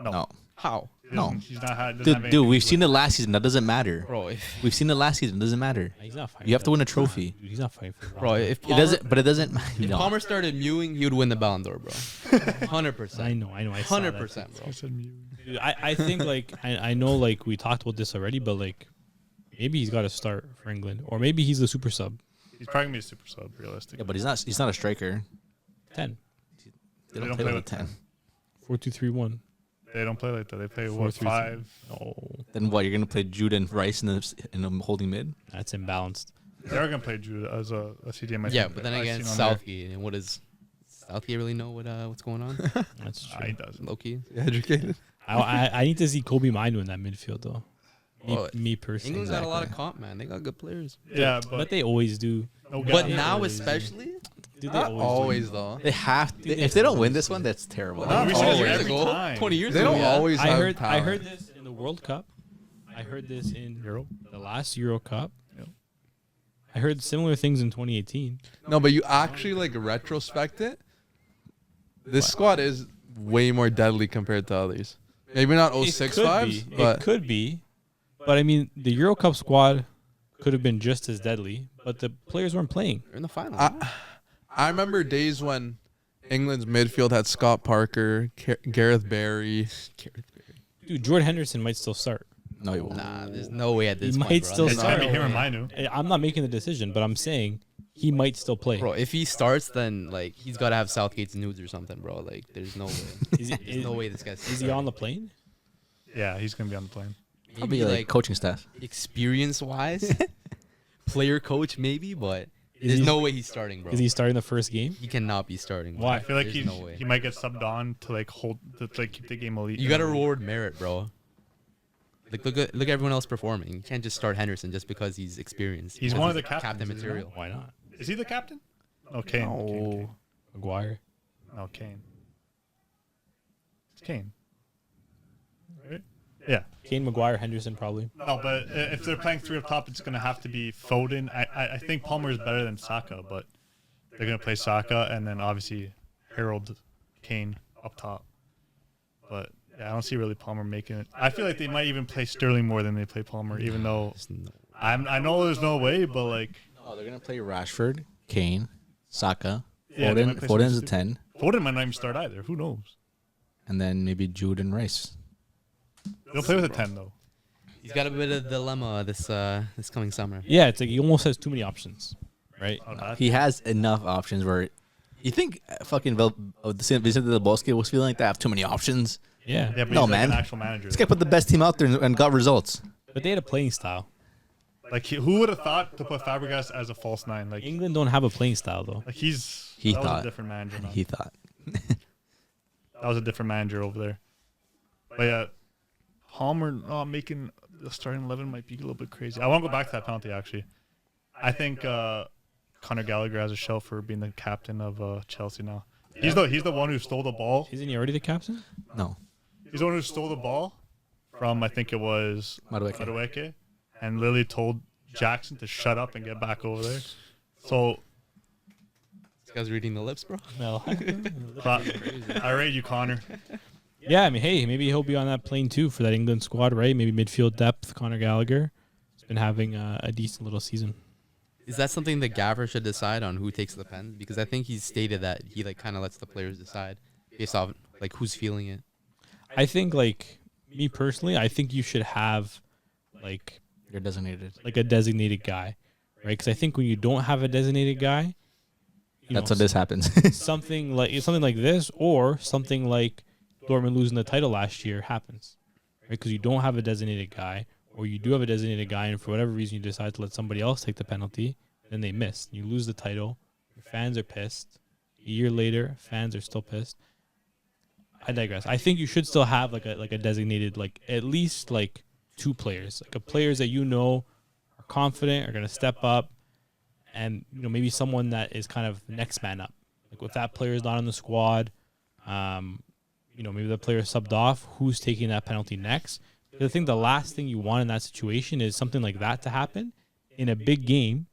No. How, He No. doesn't- He's not had. doesn't have Dude, anything we've to seen do it last season. That doesn't matter. bro? If We've seen it last season. It doesn't matter. He's not fighting. You have to for win a that. trophy. Dude, he's not fighting for that. bro, if It Palmer, doesn't, but it doesn't. if No. Palmer started mewing, he would win the Ballon d'Or, bro. 100%. I know. I saw that. 100%, it. bro. I said Mew. Dude, I think like I know like we talked about this already, but like maybe he's got to start for England, or maybe he's the super sub. He's probably gonna be a super sub, realistically. Yeah, but he's not. He's not a striker. 10, They don't play with 10. 4-2-3-1. They don't play like that. They play 4-3-3. 5. No, Then what? You're gonna play Jude and Rice in the holding mid? that's imbalanced. They're gonna play Jude as a CDM. I Yeah, think. but then I've again, seen on there. Southgate. And what does Southgate really know what's going on? That's Nah, true. he doesn't. Low key. Educated. I need to see Kobe Mino in that midfield though. Well, Me personally. England's got a lot of comp, man. They got good players. Yeah, But but they always do. no But guy- now, always do. especially, Dude, they Not always, always do. though. They have. To, Dude, if they don't win this one, that's terrible. No, we see this always. every ago, time. 20 years They ago. don't yeah. always I have heard talent. this in the World Cup. I heard this in Euro. the last Euro Cup. Yep. I heard similar things in 2018. No, but you actually like retrospect it. This squad is way more deadly compared to others. Maybe not It 06 could vibes, be. but It could be. But I mean, the Euro Cup squad could have been just as deadly, but the players weren't playing. They're in the final. I remember days when England's midfield had Scott Parker, Gareth Barry. Dude, Jordan Henderson might still start. No, he won't. Nah, there's no way at this He point, might bro. still It's gotta be start. him or Manu. I'm not making the decision, but I'm saying he might still play. Bro, if he starts, then like he's got to have Southgate's nudes or something, bro. Like, there's no way. Is, he, There's no way this guy's. is he on the plane? Yeah, he's gonna be on the plane. Probably Maybe like coaching staff. experience-wise, player coach maybe, but Is there's he- no way he's starting, bro. Is he starting the first game? He cannot be starting. Bro. Why? I feel like There's no way. he might get subbed on to like keep the game elite. You got to reward merit, bro. Like look at everyone else performing. You can't just start Henderson just because he's experienced. He's Because one of the captain captains, isn't he? material. Why not? Is he the captain? No, Kane. No. Maguire. No, Kane. It's Kane. Right? Yeah. Kane, Maguire, Henderson, probably. No, but if they're playing three up top, it's gonna have to be Foden. I think Palmer is better than Saka, but they're gonna play Saka and then obviously Harold Kane up top. But yeah, I don't see really Palmer making it. I feel like they might even play Sterling more than they play Palmer, even though There's no- I know there's no way, but like Oh, they're gonna play Rashford, Kane, Saka, Yeah, they might Foden. play Foden's a some 10, Foden might not even start either. Who knows? and then maybe Jude and Rice. They'll play with a 10 though. He's got a bit of dilemma this coming summer. Yeah, it's like he almost has too many options, right? Oh, that- He has enough options where you think fucking Vicente Del Bosque was feeling like they have too many options. Yeah. yeah, but No, he's like man. an actual manager. This guy put the best team out there and got results. But they had a playing style. Like who would have thought to put Fabregas as a false 9? Like England don't have a playing style though. Like He that was thought. a different manager. Man. He thought. That was a different manager over there. But yeah, Palmer making the starting 11 might be a little bit crazy. I want to go back to that penalty actually. I think Conor Gallagher has a show for being the captain of Chelsea now. He's the one who stole the ball. Isn't he already the captain? No. He's the one who stole the ball from I think it was Madueke, and Lily told Jackson to shut up and get back over there. So This guy's reading the lips, bro. No. I rate you, Connor. Yeah, I mean, hey, maybe he'll be on that plane too for that England squad, right? Maybe midfield depth. Conor Gallagher has been having a decent little season. Is that something that Gaffer should decide on who takes the pen? Because I think he's stated that he like kind of lets the players decide based off like who's feeling it. I think, like me personally, I think you should have like You're designated. a designated guy, right? Because I think when you don't have a designated guy, That's when this happens. something like this, or something like Dortmund losing the title last year happens, right? Because you don't have a designated guy, or you do have a designated guy, and for whatever reason you decide to let somebody else take the penalty, then they miss. You lose the title. Your fans are pissed. A year later, fans are still pissed. I digress. I think you should still have like a designated, like at least like 2 players, like players that you know are confident, are gonna step up, and maybe someone that is kind of next man up. Like if that player is not on the squad, maybe the player subbed off. Who's taking that penalty next? I think the last thing you want in that situation is something like that to happen in a big game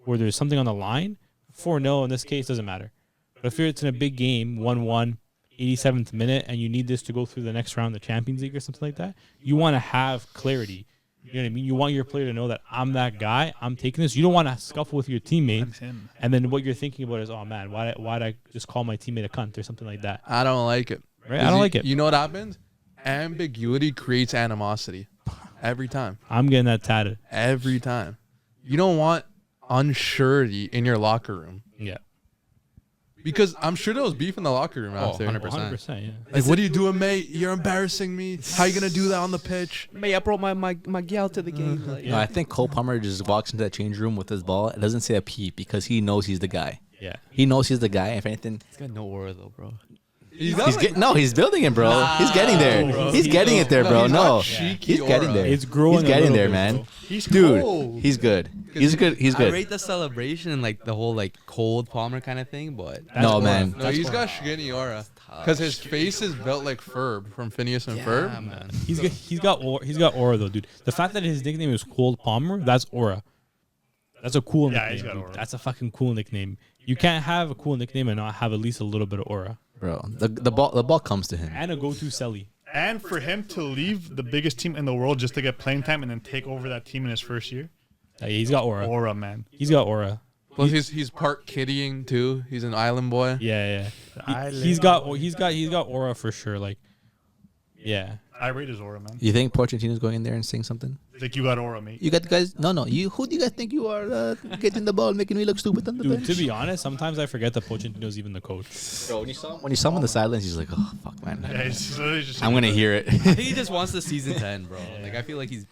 where there's something on the line. 4-0 in this case doesn't matter. But if it's in a big game, 1-1, 87th minute, and you need this to go through the next round of the Champions League or something like that, you want to have clarity. You know what I mean? You want your player to know that I'm that guy. I'm taking this. You don't want to scuffle with your teammates, and then what you're thinking about is, oh man, why'd I just call my teammate a cunt or something like that? I don't like it. Right? I don't like it. You know what happens? Ambiguity creates animosity. Every time. I'm getting that tatted. Every time. You don't want unsurety in your locker room. Yeah. Because I'm sure there was beef in the locker room after. 100%. 100%, yeah. Like, what are you doing, mate? You're embarrassing me. How you going to do that on the pitch? Mate, I brought my gal to the game. Like, No, I think Cole Palmer just walks into that change room with his ball. It doesn't say a peep because he knows he's the guy. Yeah. He knows he's the guy. If anything, he's got no aura though, bro. He's building it, bro. He's getting there. bro. He's getting it there, bro. he's No, got cheeky he's getting aura. there. It's growing He's a getting little there, bit, man. bro. He's Dude, cold. he's good. He's good. He's I good. rate the celebration and like the whole like cold Palmer kind of thing, but No, aura. man. No, he's got skinny aura. Because his face is built like Ferb from Phineas and Ferb. yeah, man. He's got aura though, dude. The fact that his nickname is Cold Palmer, that's aura. That's a cool Yeah, nickname. he's got dude. aura. That's a fucking cool nickname. You can't have a cool nickname and not have at least a little bit of aura. Bro, the ball comes to him. And a go-to celly. And for him to leave the biggest team in the world just to get playing time and then take over that team in his first year, Yeah, he's got aura. aura, man. He's got aura. Plus, he's part kidding too. He's an island boy. Yeah. He's got aura for sure. Like, yeah. I rate his aura, man. You think Pochettino's going in there and saying something? Like, you got aura, mate. You got the guys. No. Who do you guys think you are? Getting the ball, making me look stupid on the Dude, bench. to be honest, sometimes I forget that Pochettino's even the coach. Bro, when you saw him on the sidelines, he's like, oh fuck, man. Yeah, he's literally just I'm gonna hear it. I think he just wants the season to end, bro. Like I feel like he's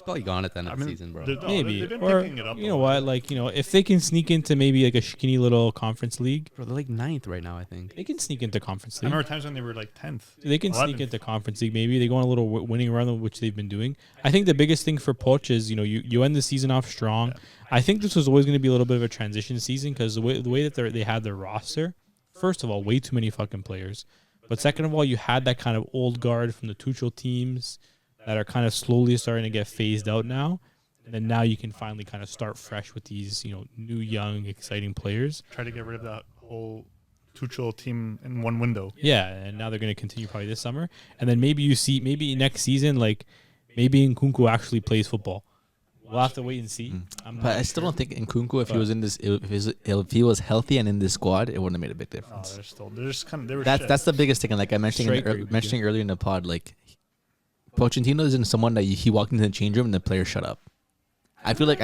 probably gone at the end of the season, bro. Maybe. They've been Or, picking it up. you know what? Like, if they can sneak into maybe like a skinny little conference league, Bro, they're like 9th right now, I think. they can sneak into conference I league. remember times when they were like 10th. They can 11th. sneak into conference league. Maybe they go on a little winning run, which they've been doing. I think the biggest thing for Poch is, you end the season off strong. Yeah. I think this was always going to be a little bit of a transition season because the way that they had their roster, first of all, way too many fucking players. But second of all, you had that kind of old guard from the Tuchel teams that are kind of slowly starting to get phased out now. And then now you can finally kind of start fresh with these, new, young, exciting players. Try to get rid of that whole Tuchel team in one window. Yeah, and now they're going to continue probably this summer. And then maybe next season, like maybe Nkunku actually plays football. We'll have to wait and see. But I still don't think Nkunku, if he was in this, if he was healthy and in this squad, it wouldn't have made a big No, difference. they're just kind of, they were That's shit. that's the biggest thing. And like I mentioned Striker would be mentioning earlier in the pod, like Pochettino isn't someone that he walked into the change room and the players shut up. I feel like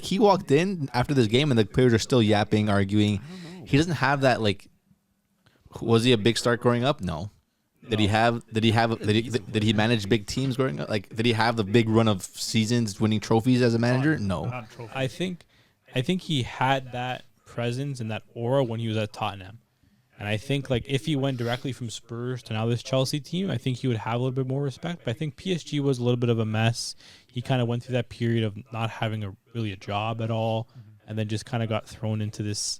he walked in after this game and the players are still yapping, arguing. He doesn't have that like. Was he a big start growing up? No. Did he manage big teams growing up? Like, did he have the big run of seasons winning trophies as a manager? No. Not trophy. I think he had that presence and that aura when he was at Tottenham. And I think like if he went directly from Spurs to now this Chelsea team, I think he would have a little bit more respect. But I think PSG was a little bit of a mess. He kind of went through that period of not having really a job at all, and then just kind of got thrown into this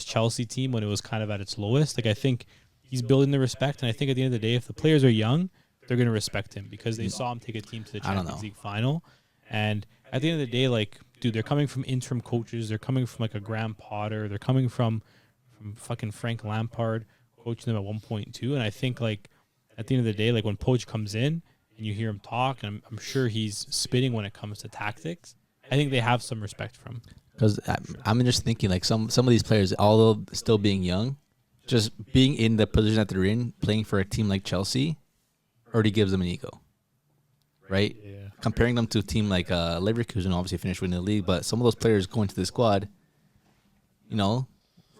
Chelsea team when it was kind of at its lowest. Like I think he's building the respect, and I think at the end of the day, if the players are young, they're going to respect him because they saw him take a team to the Champions League final. And at the end of the day, like, dude, they're coming from interim coaches. They're coming from like a Graham Potter. They're coming from fucking Frank Lampard coaching them at 1.2. And I think like at the end of the day, like when Poch comes in and you hear him talk, and I'm sure he's spitting when it comes to tactics, I think they have some respect for him. Because I'm just thinking like some of these players, although still being young, just being in the position that they're in, playing for a team like Chelsea, already gives them an ego, right? Yeah. Comparing them to a team like Leverkusen, obviously finished winning the league, but some of those players going to the squad, you know,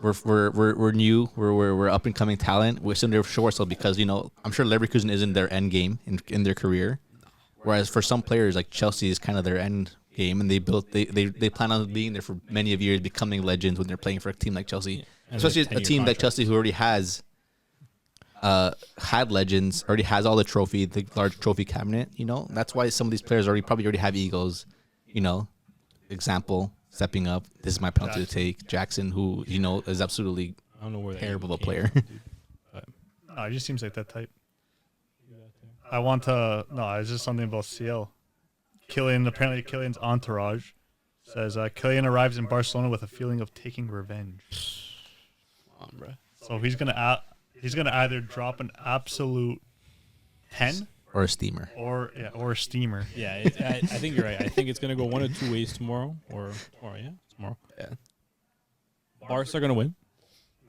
we're new, we're up and coming talent. We're still there for sure, so because I'm sure Leverkusen isn't their end game in their career, whereas for some players like Chelsea is kind of their end game, and they plan on being there for many of years, becoming legends when they're playing for a team like Chelsea. Yeah. Especially a team like Chelsea who already has had legends, already has all the large trophy cabinet. That's why some of these players probably already have egos. Example, stepping up. This is my penalty to take. Jackson, who is absolutely I don't know where terrible of a player. No, he just seems like that type. I want to. No, it's just something about CL. Apparently Kylian's entourage says Kylian arrives in Barcelona with a feeling of taking revenge. Come on, bro. So he's gonna either drop an absolute 10 or a steamer. or a steamer. Yeah, I think you're right. I think it's going to go one of two ways tomorrow. Tomorrow. Yeah. Barca are going to win.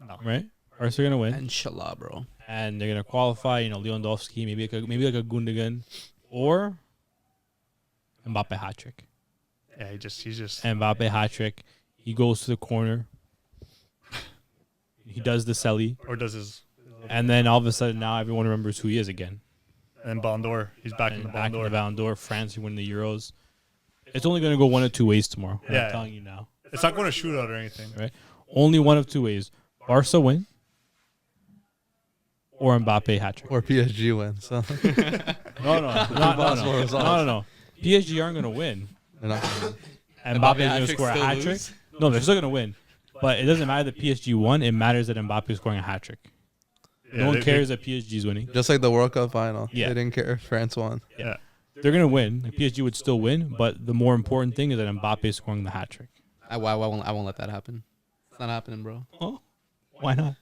No. Right? Barca are going to win. Inshallah, bro. And they're going to qualify, Lewandowski, maybe like a Gundogan, or Mbappe hat-trick. Yeah, he's just Mbappe hat-trick. He goes to the corner. He does the celly. or does his And then all of a sudden now everyone remembers who he is again. and Ballon d'Or. He's back in the Ballon d'Or. Ballon d'Or. France, who win the Euros. It's only going to go one of two ways tomorrow. Yeah. I'm telling you now. It's not going to shootout or anything. Right? Only one of two ways. Barca win or Mbappe hat-trick. Or PSG win. So No. PSG aren't going to win. they're not gonna win. And Mbappe Mbappe is going to hat-trick score a still hat-trick. lose? No, they're still going to win. But it doesn't matter that PSG won. It matters that Mbappe is scoring a hat-trick. Yeah, No one they- cares that PSG is winning. Just like the World Cup final. Yeah. They didn't care if France won. Yeah. They're going to win. Like, PSG would still win, but the more important thing is that Mbappe is scoring the hat-trick. I won't let that happen. It's not happening, bro. Oh, why not?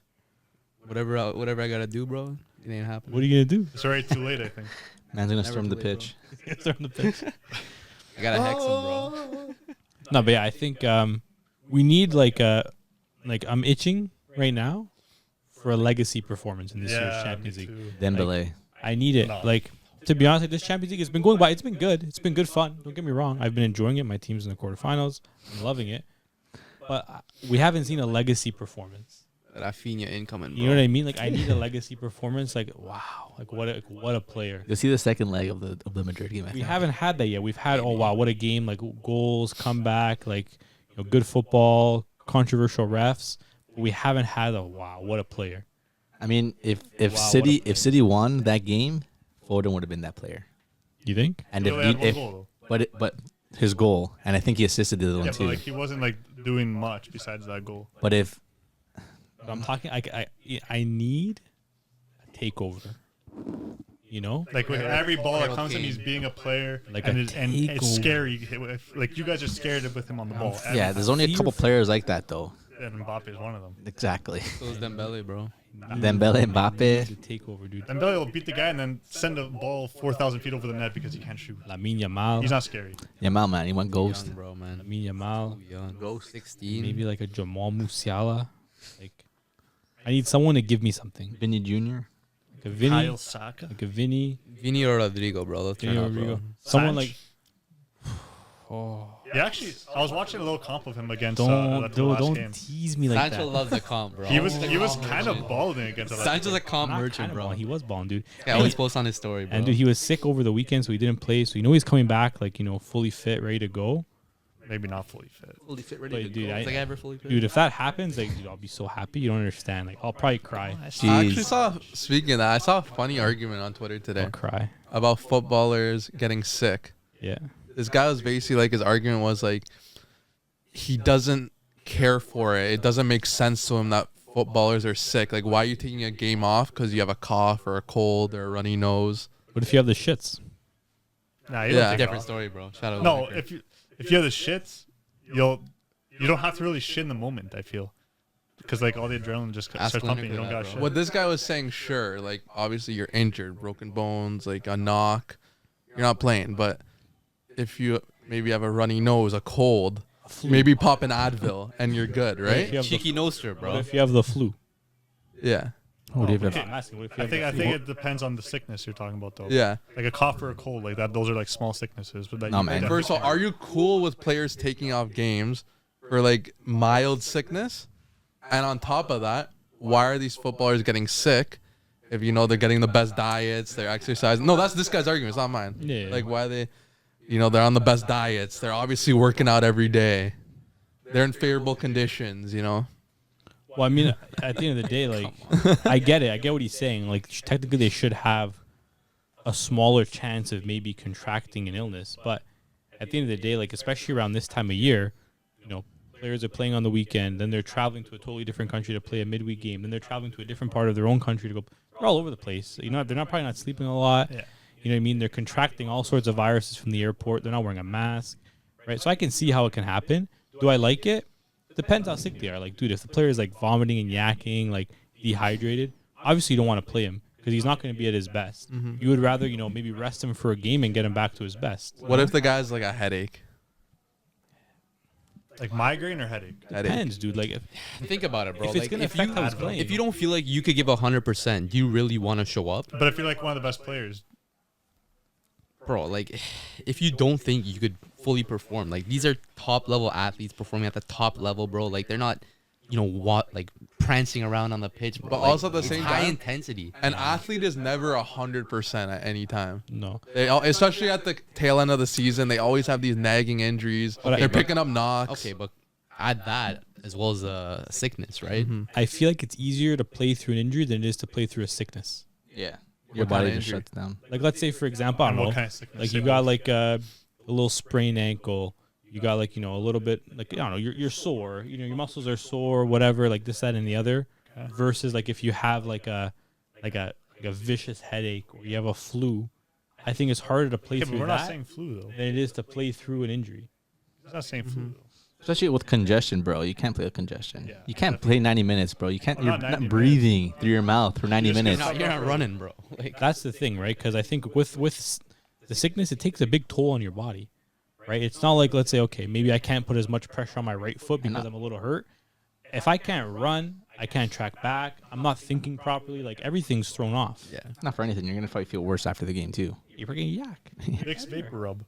Whatever I gotta do, bro, it ain't happening. What are you going to do? It's already too late, I think. Man's gonna Never storm the too late, pitch. Start the pitch. I gotta hex him, bro. No, but yeah, I think we need I'm itching right now for a legacy performance in this year's Champions me League. too. Dembele. I need it. No. Like, to be honest, like, this Champions League has been going by. It's been good. It's been good fun. Don't get me wrong. I've been enjoying it. My team's in the quarterfinals. I'm loving it. But we haven't seen a legacy performance. Rafinha incoming, bro. You know what I mean? Like, I need a legacy performance. Like, wow. Like, what a player. You'll see the second leg of the Madrid game. I We think. haven't had that yet. We've had, oh, wow, what a game. Like, goals, comeback, like, good football, controversial refs. We haven't had a, wow, what a player. I mean, if Wow, City won that game, Foden would have been that player. You think? And He only had one goal, but his goal, and I think he assisted the other one Yeah, too. but he wasn't doing much besides that goal. But if But I'm talking, I need a takeover. With every ball that comes to him, he's being a player, Like and a it's takeover. scary. Like you guys are scared with him on the ball. yeah, there's only a couple players like that though. And Mbappe is one of them. Exactly. So is Dembele, bro. Dembele, Mbappe. The takeover, dude. Dembele will beat the guy and then send a ball 4,000 feet over the net because he can't shoot. Lamine Yamal. He's not scary. Yamal, man, he went ghost. Young, bro, man. Lamine Yamal. Too young. Ghost 16. Maybe like a Jamal Musiala. Like, I need someone to give me something. Vinny Jr. Like a Vinny. Kyle Saka. Like a Vinny. Vini or Rodrigo, bro. Let's Vinny turn up, Rodrigo. bro. Someone Sanch. like. Oh. Yeah, actually, I was watching a little comp of him against Don't the last game. don't tease me like Sancho that. loves the comp, bro. He was kind of balling against Atletico. Sancho's a comp Not merchant, kinda bro. balling. He was balling, dude. Yeah, always post on his story, bro. And dude, he was sick over the weekend, so he didn't play. So he's coming back, like fully fit, ready to go. Maybe not fully fit. fully fit, But, ready to dude, go. I- Is like ever fully fit? Dude, if that happens, like, dude, I'll be so happy. You don't understand. Like, I'll probably cry. I actually Jeez. speaking of that, I saw a funny argument on Twitter today I'll cry. about footballers getting sick. Yeah. This guy was basically like, his argument was like, he doesn't care for it. It doesn't make sense to him that footballers are sick. Like, why are you taking a game off because you have a cough or a cold or a runny nose? What if you have the shits? Nah, you Yeah. don't take it Different off. story, bro. Shout out. No, Licker. if you have the shits, you don't have to really shit in the moment. I feel because like all the adrenaline just Ask starts pumping. You Lineker don't that, got bro. shit. What this guy was saying, sure, like, obviously you're injured, broken bones, like a knock, you're not playing. But if you maybe have a runny nose, a cold, maybe pop an Advil and you're good, If right? you have the Cheeky noster, What bro. if you have the flu? Yeah. What do you have? I'm asking, what if you I have think the I flu? think it depends on the sickness you're talking about though. Yeah. Like a cough or a cold, like that. Those are like small sicknesses. But that No, you man. definitely First of all, are you cool with players taking off games for like mild sickness? And on top of that, why are these footballers getting sick if you know they're getting the best diets, they're exercising? No, that's this guy's argument. It's not mine. Yeah. Like, why they, they're on the best diets. They're obviously working out every day. They're in favorable conditions, Well, I mean, at the end of the day, like, I get it. I get what he's saying. Like, technically, they should have a smaller chance of maybe contracting an illness. But at the end of the day, like, especially around this time of year, players are playing on the weekend, then they're traveling to a totally different country to play a midweek game, then they're traveling to a different part of their own country to go. They're all over the place. They're probably not sleeping a lot. Yeah. You know what I mean? They're contracting all sorts of viruses from the airport. They're not wearing a mask, right? So I can see how it can happen. Do I like it? Depends how sick they are. Like, dude, if the player is like vomiting and yakking, like dehydrated, obviously you don't want to play him because he's not going to be at his best. You would rather, maybe rest him for a game and get him back to his best. What if the guy's like a headache? like migraine or headache. Depends, dude. Like, Think about it, bro. if it's Like, gonna if you affect how he's playing, if you don't feel like you could give 100%, do you really want to show up, But if you're like one of the best players, bro? Like, if you don't think you could fully perform, like these are top level athletes performing at the top level, bro. Like they're not, like prancing around on the pitch, bro. But Like, also at the it's same high time, intensity. An athlete is never 100% at any time. no. Especially at the tail end of the season, they always have these nagging injuries. But They're but- picking up knocks. Okay, but add that as well as sickness, right? I feel like it's easier to play through an injury than it is to play through a sickness. Yeah. Your What body kinda just injury? shuts down. Like, let's say, for example, I and don't what know, kind of sickness? like you got like a little sprained ankle. You got like, a little bit like, I don't know, you're sore, your muscles are sore, whatever, like this, that, and the other, versus like if you have like a vicious headache or you have a flu, I think it's harder to play Okay, but through we're not that saying flu though. than it is to play through an injury. It's not saying flu though. Especially with congestion, bro. You can't play with congestion. Yeah. You can't play 90 minutes, bro. You can't. Well, You're not 90 not breathing through your mouth for 90 You're just minutes. gonna You're not running, bro. Like, That's the thing, right? Because I think with the sickness, it takes a big toll on your body, right? It's not like, let's say, okay, maybe I can't put as much pressure on my right foot because I'm a little hurt. If I can't run, I can't track back. I'm not thinking properly. Like, everything's thrown off. yeah. Not for anything. You're gonna probably feel worse after the game too. You're freaking yak. Vicks vapor rub.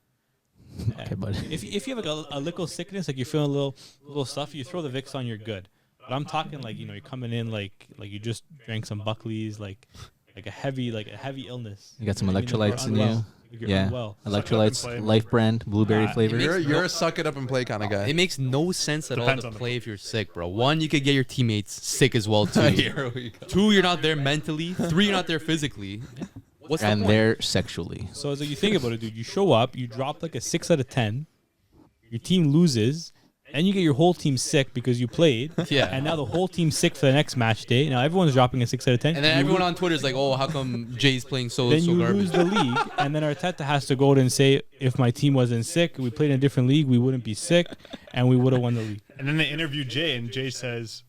Okay, bud. If you have like a little sickness, like you're feeling a little stuffy, you throw the Vicks on, you're good. But I'm talking like, you're coming in like you just drank some Buckleys, like a heavy illness. You got some You know what I mean? Like, electrolytes you're in you. unwell. Like, you're Yeah. unwell. Electrolytes, Suck it up and play. Life Brand, blueberry Nah, flavor. You're a suck it up and play kind of guy. It makes no sense at all Depends to on the play if you're sick, bro. One, you could get your teammates sick as well too. Here we go. Two, you're not there mentally. Three, you're not there physically. What's the And point? they're sexually. So as you think about it, dude, you show up, you drop like a 6 out of 10, your team loses, and you get your whole team sick because you played. Yeah. And now the whole team's sick for the next match day. Now everyone's dropping a 6 out of 10. And then You everyone lo- on Twitter is like, "Oh, how come Jay's playing so then so you garbage?" lose the league, and then Arteta has to go out and say, if my team wasn't sick, we played in a different league, we wouldn't be sick, and we would have won the league. And then they interview Jay, and Jay says,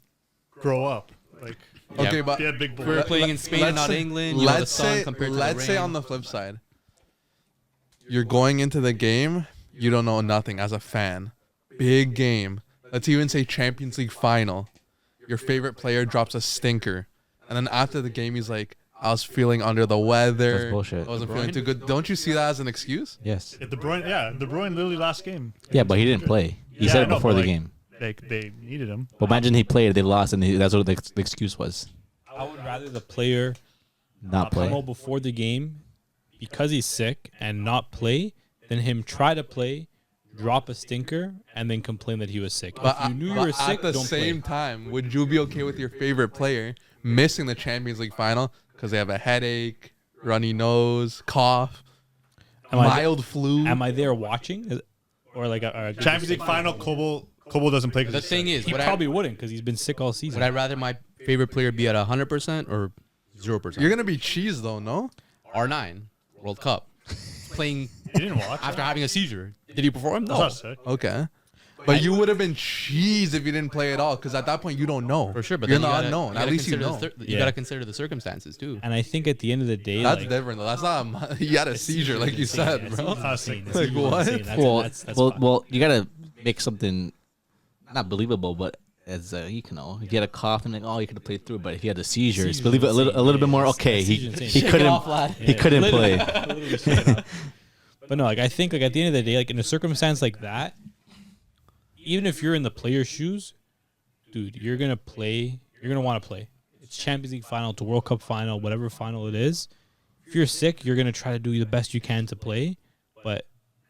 "Grow up." Like, Yeah. Okay, but yeah, big boy. We're playing in Spain and not England. You know, the let's sun say, compared to the let's say rain. on the flip side, you're going into the game, you don't know nothing as a fan. Big game. Let's even say Champions League final. Your favorite player drops a stinker. And then after the game, he's like, I was feeling under the weather. That's bullshit. I wasn't feeling too good. Don't you see that as an excuse? Yes. De Bruyne literally last game. Yeah, but he didn't play. He said it before the game. They needed him. But imagine he played, they lost, and that's what the excuse was. I would rather the player Not play. come out before the game because he's sick and not play than him try to play, drop a stinker, and then complain that he was sick. But, if you knew you were sick, at the don't same play. time, would you be okay with your favorite player missing the Champions League final because they have a headache, runny nose, cough, mild flu? Am I there watching? Or like a Champions League final, Kobo doesn't play. The thing is, he probably wouldn't because he's been sick all season. would I rather my favorite player be at 100% or 0%? You're gonna be cheese though, no? R9 World Cup playing You didn't watch. after having a seizure. Did he perform? That's No, not sick. Okay. But you would have been cheese if you didn't play at all, because at that point you don't know. for sure. But you're then not you unknown. gotta At least you consider know. you gotta consider the circumstances too. And I think at the end of the day, That's like, different though. That's not. He had a seizure, like you said, bro. Like, what? Well, you gotta make something not believable, but as you know, you get a cough and like, oh, you could have played through. But if he had a seizure, it's believe it a little bit more. Okay, he couldn't play. But no, like I think like at the end of the day, like in a circumstance like that, even if you're in the player's shoes, dude, you're gonna play. You're gonna want to play. It's Champions League final, to World Cup final, whatever final it is. If you're sick, you're gonna try to do the best you can to play. But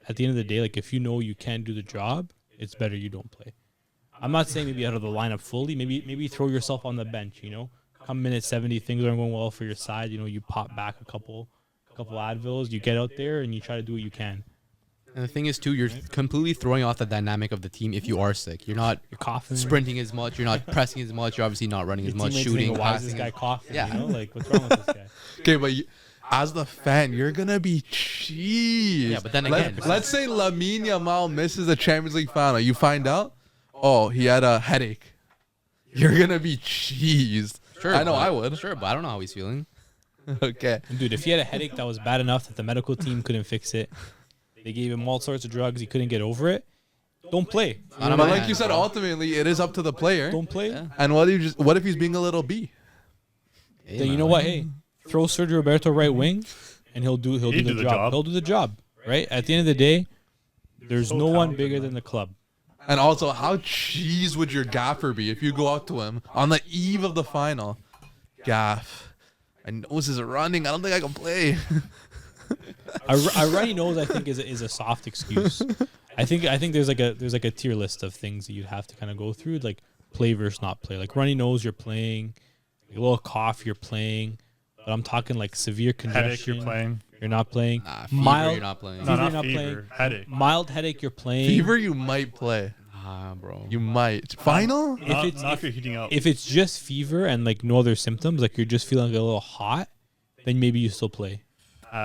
at the end of the day, like if you know you can't do the job, it's better you don't play. I'm not saying maybe out of the lineup fully. Maybe throw yourself on the bench. You know, come minute 70, things aren't going well for your side. You know, you pop back a couple Advils, you get out there and you try to do what you can. And the thing is too, you're completely throwing off the dynamic of the team if you are sick. You're not You're coughing, sprinting as much. You're not pressing as much. You're obviously not running as much, teammates shooting, think, why is this passing. guy coughing? Yeah. You know, like what's wrong with this guy? Okay, but as the fan, you're gonna be cheese. Yeah, but then again, let's say Lamine Yamal misses the Champions League final. You find out, oh, he had a headache. You're gonna be cheesed. Sure, I know but- I would. Sure, but I don't know how he's feeling. Okay. And dude, if he had a headache that was bad enough that the medical team couldn't fix it, they gave him all sorts of drugs, he couldn't get over it, don't play. Not on But my like hands, you said, bro. ultimately it is up to the player. Don't play. Yeah. And what if he's being a little B? Hey, Then you man. know what? Hey, throw Sergio Roberto right wing, and he'll do the job. He'll do the job, right? At the end of the day, there's no one bigger than the club. And also, how cheese would your gaffer be if you go out to him on the eve of the final? Gaff, my nose is running. I don't think I can play. A runny nose, I think, is a soft excuse. I think there's like a tier list of things that you'd have to kind of go through, like play versus not play. Like runny nose, you're playing. Like a little cough, you're playing. But I'm talking like severe congestion. Headache, you're playing. You're not playing. Fever, Mild, you're not playing. No, Fever, not not fever. playing. Headache. Mild headache, you're playing. Fever, you might play. Bro. You might. Final? If you're heating up. If it's just fever and like no other symptoms, like you're just feeling like a little hot, then maybe you still play.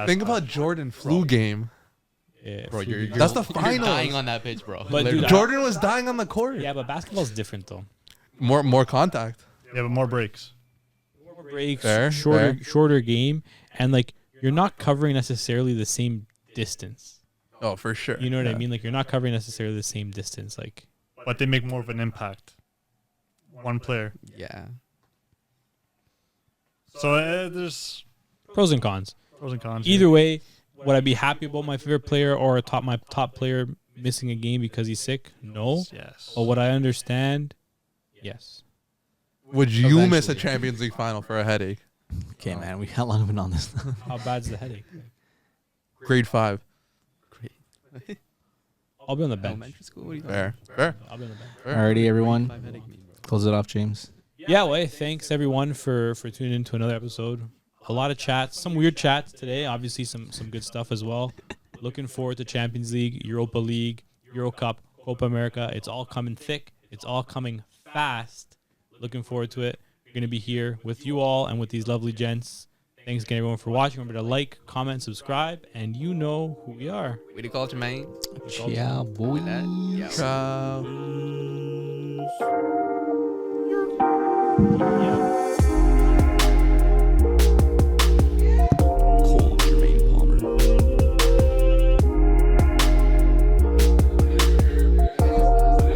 Think about Jordan flu game. Yeah, Bro, flu- That's the You're finals. dying on that pitch, bro. But dude, Jordan was dying on the court. yeah, but basketball's different though. More contact. Yeah, but more breaks. More breaks, Fair, shorter game, and like you're not covering necessarily the same distance. Oh, for sure. You know what I Yeah. mean? Like you're not covering necessarily the same distance. Like But they make more of an impact. One player. Yeah. So there's pros and cons. pros and cons. Either way, would I be happy about my favorite player or my top player missing a game because he's sick? No. Yes. But would I understand? Yes. Would you miss a Eventually. Champions League final for a headache? Okay, man. How long have we been on this? How bad's the headache? Grade 5. Great. I'll be on the bench. Elementary school? What are you Fair. Fair. I'll be on the bench. Alrighty, everyone. Five headache me, bro. Close it off, James. Yeah, well, hey, thanks everyone for tuning in to another episode. A lot of chats, some weird chats today. Obviously, some good stuff as well. Looking forward to Champions League, Europa League, Euro Cup, Copa America. It's all coming thick. It's all coming fast. Looking forward to it. We're going to be here with you all and with these lovely gents. Thanks again, everyone, for watching. Remember to like, comment, subscribe, and you know who we are. Way to culture, man. Ciao, boy. Yeah. Ciao. Yeah.